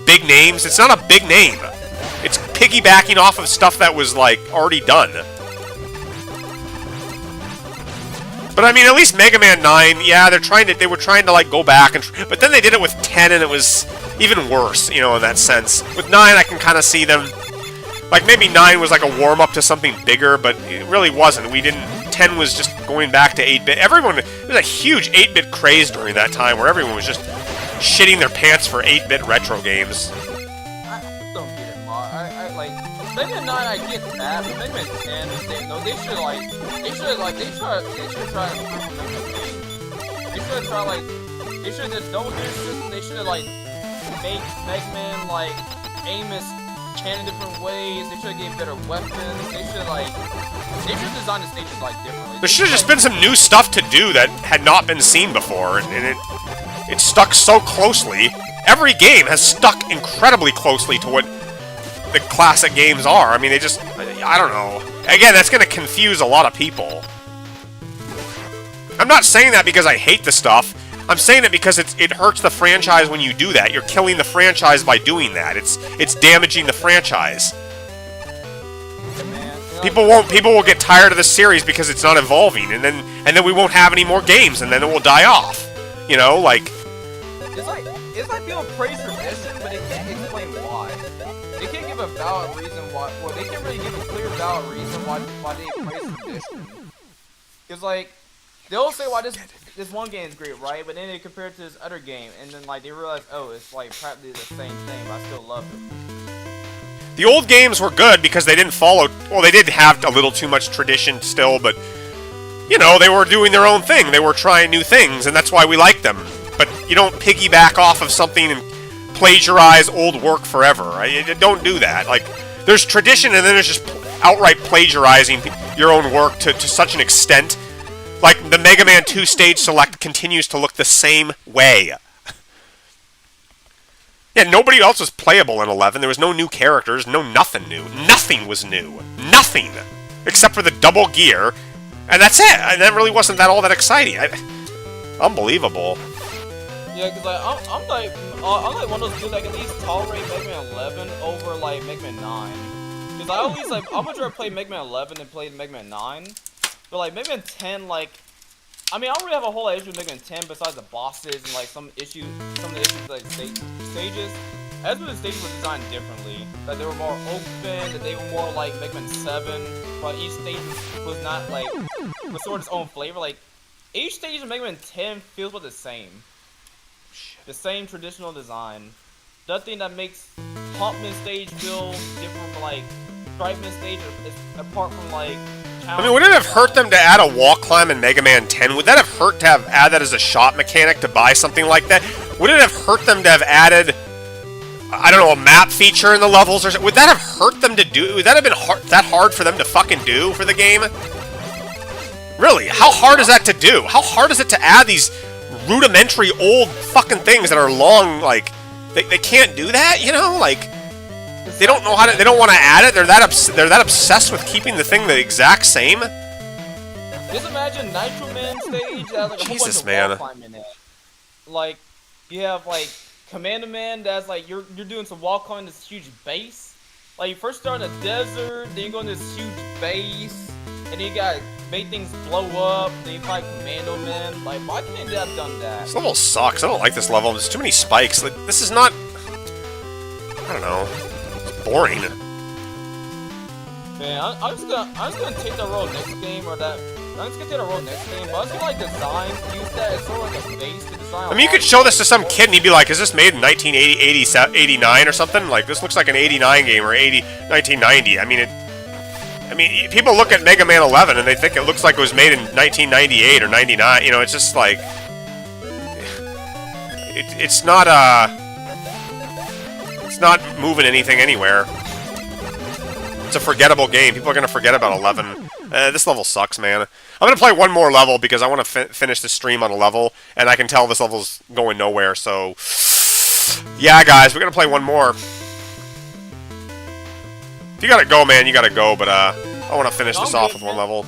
big names. It's not a big name. It's piggybacking off of stuff that was, like, already done. But I mean, at least Mega Man 9, yeah, they were trying to like go back and, but then they did it with 10 and it was even worse, you know, in that sense. With 9, I can kind of see them, like maybe 9 was like a warm up to something bigger, but it really wasn't. 10 was just going back to 8-bit. There was a huge 8-bit craze during that time where everyone was just shitting their pants for 8-bit retro games. I don't get it, Ma. I like Mega Man 9. I get that, but Mega Man 10, they should try to improve on Mega Man 8. They should just double their system. They should have like make Mega Man like aim his cannon different ways. They should have gave better weapons. They should design the stages like differently. There should have just been some new stuff to do that had not been seen before, and it stuck so closely. Every game has stuck incredibly closely to what the classic games are. I mean, I don't know. Again, that's going to confuse a lot of people. I'm not saying that because I hate the stuff. I'm saying it because it hurts the franchise when you do that. You're killing the franchise by doing that. It's damaging the franchise. People will get tired of the series because it's not evolving, and then we won't have any more games, and then it will die off. You know, like it's like people praise tradition, but they can't explain why. They can't give a valid reason why. Well, they can't really give a clear, valid reason why they praise tradition. Because like they'll say why this one game is great, right? But then they compare it to this other game, and then like they realize, oh, it's like practically the same thing, but I still love it. The old games were good because they didn't follow... Well, they did have a little too much tradition still, but... You know, they were doing their own thing. They were trying new things, and that's why we like them. But you don't piggyback off of something and plagiarize old work forever. Don't do that. Like, there's tradition, and then there's just outright plagiarizing your own work to such an extent. Like, the Mega Man 2 stage select continues to look the same way. Yeah, nobody else was playable in 11. There was no new characters, nothing new. Nothing was new. Nothing! Except for the double gear, and that's it! And that really wasn't all that exciting. Unbelievable. Yeah, because like, I'm like one of those dudes that can at least tolerate Mega Man 11 over like Mega Man 9. Because I always like, I much rather play Mega Man 11 than play Mega Man 9. But like Mega Man 10, like, I mean, I don't really have a whole lot of issues with Mega Man 10 besides the bosses and like some of the issues like stages. As with the stages were designed differently, that they were more open, that they were more like Mega Man 7, but each stage was not like, was sort of its own flavor. Like, each stage of Mega Man 10 feels about the same. The same traditional design. The thing that makes Pumpman stage feel different from like Stripeman stage, apart from like. I mean, would it have hurt them to add a wall climb in Mega Man 10? Would that have hurt to have add that as a shot mechanic to buy something like that? Would it have hurt them to have added, I don't know, a map feature in the levels or something? Would that have hurt them to do? Would that have been that hard for them to fucking do for the game? Really? How hard is that to do? How hard is it to add these rudimentary old fucking things that are long, like, they can't do that, you know? Like, they don't know how to, they don't want to add it? They're that obsessed with keeping the thing the exact same? Just imagine Nitro Man stage that has like a Jesus, whole bunch man. of wall climbing in it. Like, you have like Commander Man that's like you're doing some wall climbing this huge base. Like you first start in a desert, then you go in this huge base, and then you gotta make things blow up, then you fight Commando Man. Like, why can't they have done that? This level sucks. I don't like this level. There's too many spikes. Like, this is not, I don't know. Boring. Man, I'm just gonna take the road next game or that let's get to the road next game, but let's get like design, use that as sort of like a base to design. I mean, you could show this to some kid and he'd be like, is this made in 1980, 89 or something? Like, this looks like an 89 game or 1990. I mean, people look at Mega Man 11 and they think it looks like it was made in 1998 or 99. You know, it's just like... It's not moving anything anywhere. It's a forgettable game. People are going to forget about 11. This level sucks, man. I'm going to play one more level because I want to finish the stream on a level, and I can tell this level's going nowhere, so... Yeah, guys, we're going to play one more. If you gotta go, man, you gotta go, but, I want to finish this off with one level.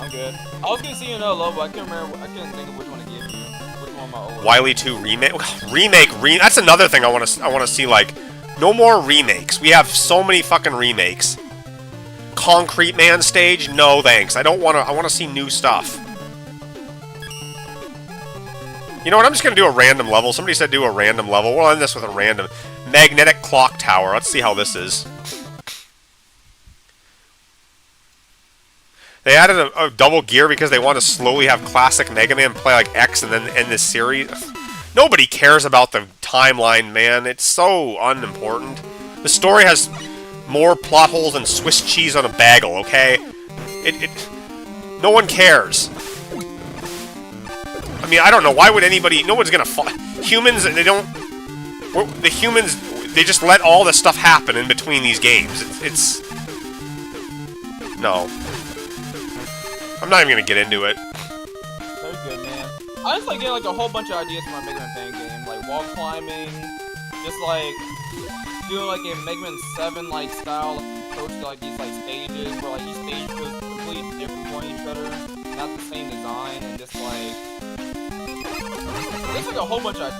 I'm good. I was going to see you another level, I couldn't remember, I couldn't think of which one to give you. Which one of my old Wily 2 remake? That's another thing I want to see, like... No more remakes. We have so many fucking remakes. Concrete Man stage? No thanks. I don't want to... I want to see new stuff. You know what? I'm just going to do a random level. Somebody said do a random level. We'll end this with a random. Magnetic Clock Tower. Let's see how this is. They added a double gear because they want to slowly have classic Mega Man play like X and then end this series. Nobody cares about the timeline, man. It's so unimportant. The story has more plot holes than Swiss cheese on a bagel, okay? No one cares. I mean, I don't know. Why would anybody... No one's gonna... Humans, they don't... The humans, they just let all this stuff happen in between these games. It's... No. I'm not even gonna get into it. Very good, man. I just like getting like a whole bunch of ideas for my Mega Man fan game, like wall climbing, just like doing like a Mega Man 7 like style approach to like these like stages where like each stage feels completely different from each other, not the same design, and just like there's like a whole bunch of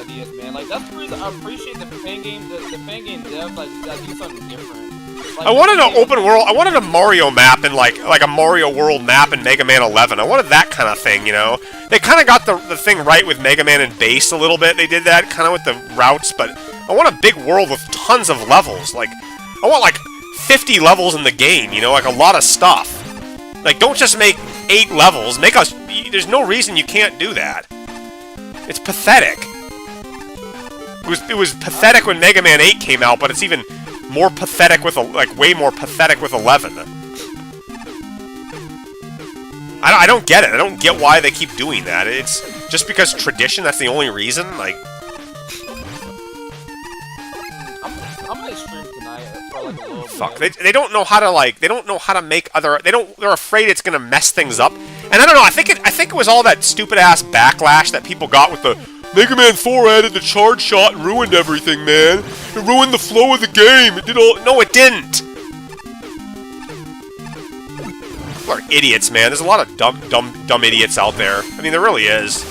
ideas, man. Like that's the reason I appreciate the fan game devs like that do something different. Like, I wanted an open world. I wanted a Mario map and like a Mario World map in Mega Man 11. I wanted that kind of thing, you know. They kind of got the thing right with Mega Man and Base a little bit. They did that kind of with the routes, but I want a big world with tons of levels. Like I want like 50 levels in the game, you know, like a lot of stuff. Like don't just make 8 levels. Make us. There's no reason you can't do that. It's pathetic. It was pathetic when Mega Man 8 came out, but it's even more pathetic with way more pathetic with 11. I don't get it. I don't get why they keep doing that. It's just because tradition. That's the only reason. Like, I might stream tonight for like a little fuck. bit. They don't know how to They don't know how to make other. They're afraid it's gonna mess things up. And I don't know. I think it was all that stupid ass backlash that people got with the Mega Man 4 added the charge shot and ruined everything, man. It ruined the flow of the game. It did all... No, it didn't. People are idiots, man. There's a lot of dumb idiots out there. I mean, there really is.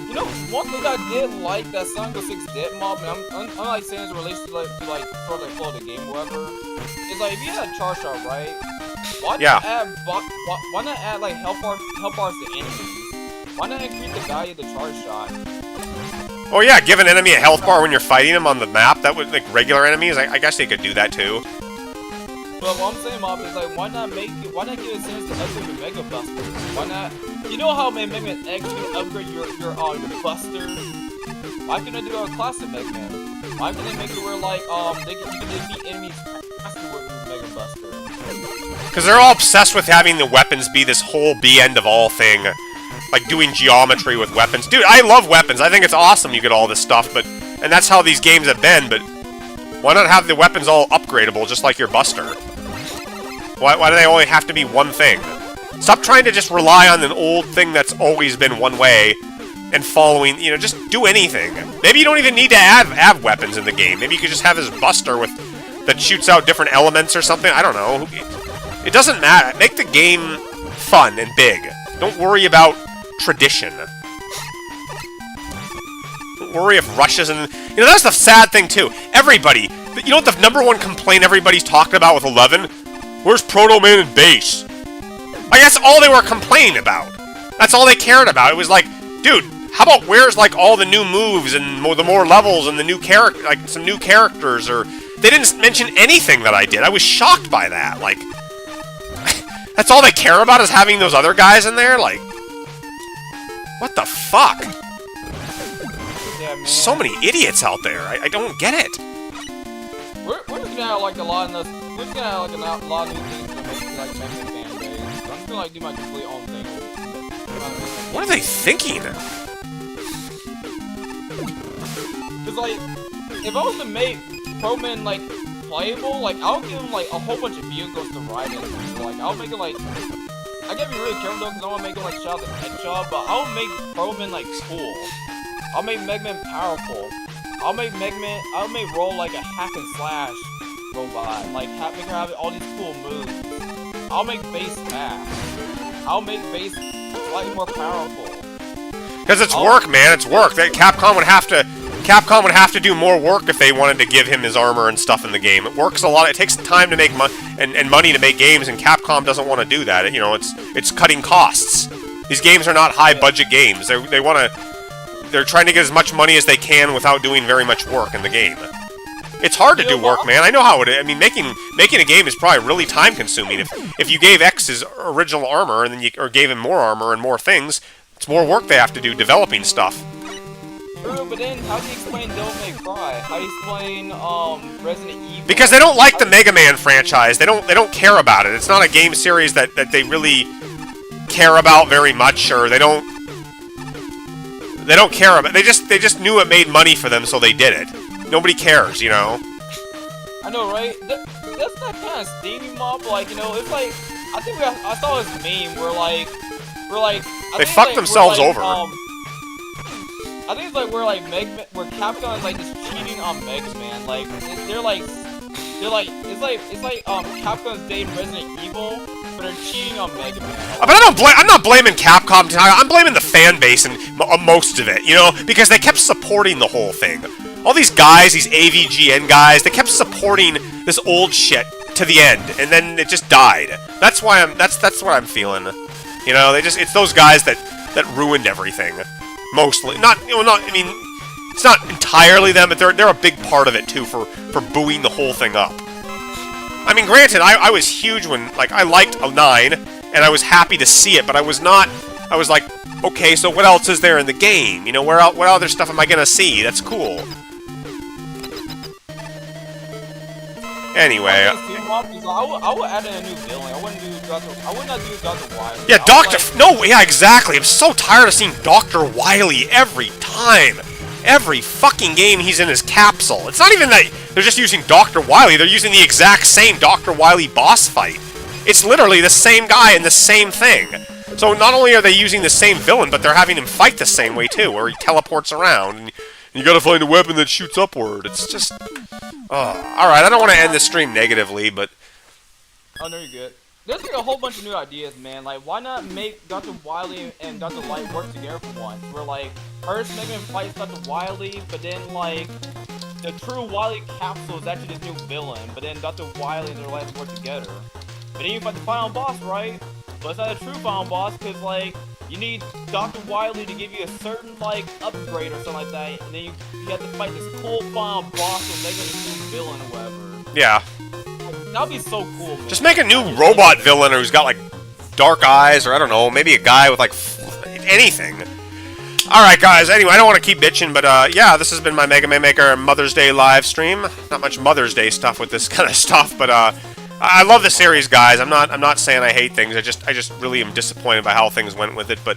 You know, one thing I did like that Sonic 06 did mob, and I'm like saying this in relation to like for the flow of the game, whatever. Is like if you had a charge shot, right? Why not add like health bars to enemies? Why not increase the value of the charge shot? Oh yeah, give an enemy a health bar when you're fighting them on the map. That would, like, regular enemies. I guess they could do that too. But what I'm saying, Mob, is like, why not give it a chance to upgrade your Mega Buster? Why not? You know how Mega Man X can upgrade your Buster? Why can't I do a classic Mega Man? Why can't they make it where like you can defeat enemies faster with Mega Buster? Because they're all obsessed with having the weapons be this whole end of all thing. Like doing geometry with weapons. Dude, I love weapons. I think it's awesome you get all this stuff, and that's how these games have been, but why not have the weapons all upgradable just like your Buster? Why do they only have to be one thing? Stop trying to just rely on an old thing that's always been one way and following, you know, just do anything. Maybe you don't even need to have weapons in the game. Maybe you could just have his Buster that shoots out different elements or something. I don't know. It doesn't matter. Make the game fun and big. Don't worry about tradition. Don't worry if rushes and... You know, that's the sad thing, too. Everybody... You know what the #1 complaint everybody's talking about with 11? Where's Proto Man and Base? Like, that's all they were complaining about. That's all they cared about. It was like, dude, how about where's, like, all the new moves and the more levels and the new character... Like, some new characters, or... They didn't mention anything that I did. I was shocked by that. Like... That's all they care about is having those other guys in there? Like, what the fuck? Yeah, man. So many idiots out there. I don't get it. We're just gonna have like a lot of this. We're just gonna have like a lot of new things to make like Megaman fan base. So I'm just gonna like do my complete own thing. What are they thinking? Cause like, if I was to make Pro-Man like playable, like I'll give him like a whole bunch of vehicles to ride in. So, like I'll make it like, I gotta be really careful though, cause I wanna make him like Shadow the Hedgehog, but I'll make Pro-Man like cool. I'll make Megaman powerful. I'll make Roll like a hack and slash robot, like make her have all these cool moves. I'll make Base fast. I'll make Base slightly more powerful. Because it's work, man. It's work. Capcom would have to do more work if they wanted to give him his armor and stuff in the game. It works a lot. It takes time to make and money to make games, and Capcom doesn't want to do that. You know, it's cutting costs. These games are not high budget games. They're trying to get as much money as they can without doing very much work in the game. It's hard to do work, man. I know how it is. I mean, making a game is probably really time consuming. If you gave X his original armor and then or gave him more armor and more things, it's more work they have to do developing stuff. True, but then how do you explain Devil May Cry? How do you explain Resident Evil? Because they don't like the Mega Man franchise. They don't care about it. It's not a game series that they really care about very much, or they don't care about. They just knew it made money for them, so they did it. Nobody cares, you know. I know, right? That's that kind of steamy mob. Like, you know, it's like I saw this meme where they fucked themselves over. I think it's like where Capcom is like just cheating on Megaman. Like it's like Capcom's dating Resident Evil, but they're cheating on Megaman. But I'm not blaming Capcom. I'm blaming the fan base and most of it, you know, because they kept supporting the whole thing. All these guys, these AVGN guys, they kept supporting this old shit to the end, and then it just died. That's why that's what I'm feeling. You know, it's those guys that ruined everything. Mostly, I mean, it's not entirely them, but they're a big part of it too for booing the whole thing up. I mean, granted, I was huge when, like, I liked 9, and I was happy to see it, but I was like, okay, so what else is there in the game? You know, what other stuff am I gonna see? That's cool. Anyway, I would add in a new villain. I would not do Dr. Wily. Yeah, yeah, exactly. I'm so tired of seeing Dr. Wily every time. Every fucking game he's in his capsule. It's not even that they're just using Dr. Wily. They're using the exact same Dr. Wily boss fight. It's literally the same guy and the same thing. So not only are they using the same villain, but they're having him fight the same way too, where he teleports around and you gotta find a weapon that shoots upward. It's just... alright, I don't want to end this stream negatively, but... Oh, no, you're good. There's like a whole bunch of new ideas, man. Like, why not make Dr. Wily and Dr. Light work together for once? Where, like, first Megaman fights Dr. Wily, but then, like, the true Wily capsule is actually this new villain, but then Dr. Wily and Dr. Light work together. But then you fight the final boss, right? But it's not a true final boss, because, like, you need Dr. Wily to give you a certain, like, upgrade or something like that, and then you have to fight this cool final boss with Megaman's new villain or whatever. Yeah. That'd be so cool, man. Just make a new robot villain who's got, like, dark eyes, or I don't know, maybe a guy with, like, anything. Alright, guys, anyway, I don't want to keep bitching, but, yeah, this has been my Mega Man Maker Mother's Day live stream. Not much Mother's Day stuff with this kind of stuff, but, I love the series, guys. I'm not saying I hate things. I just really am disappointed by how things went with it, but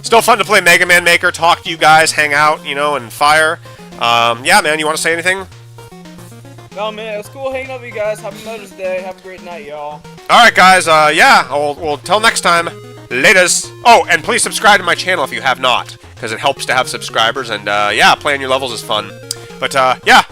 still fun to play Mega Man Maker, talk to you guys, hang out, you know, and fire. Yeah, man, you want to say anything? No, man, it was cool hanging out with you guys. Happy Mother's Day. Have a great night, y'all. Alright, guys, yeah, well, till next time, laters. Oh, and please subscribe to my channel if you have not, because it helps to have subscribers, and, yeah, playing your levels is fun. But, yeah,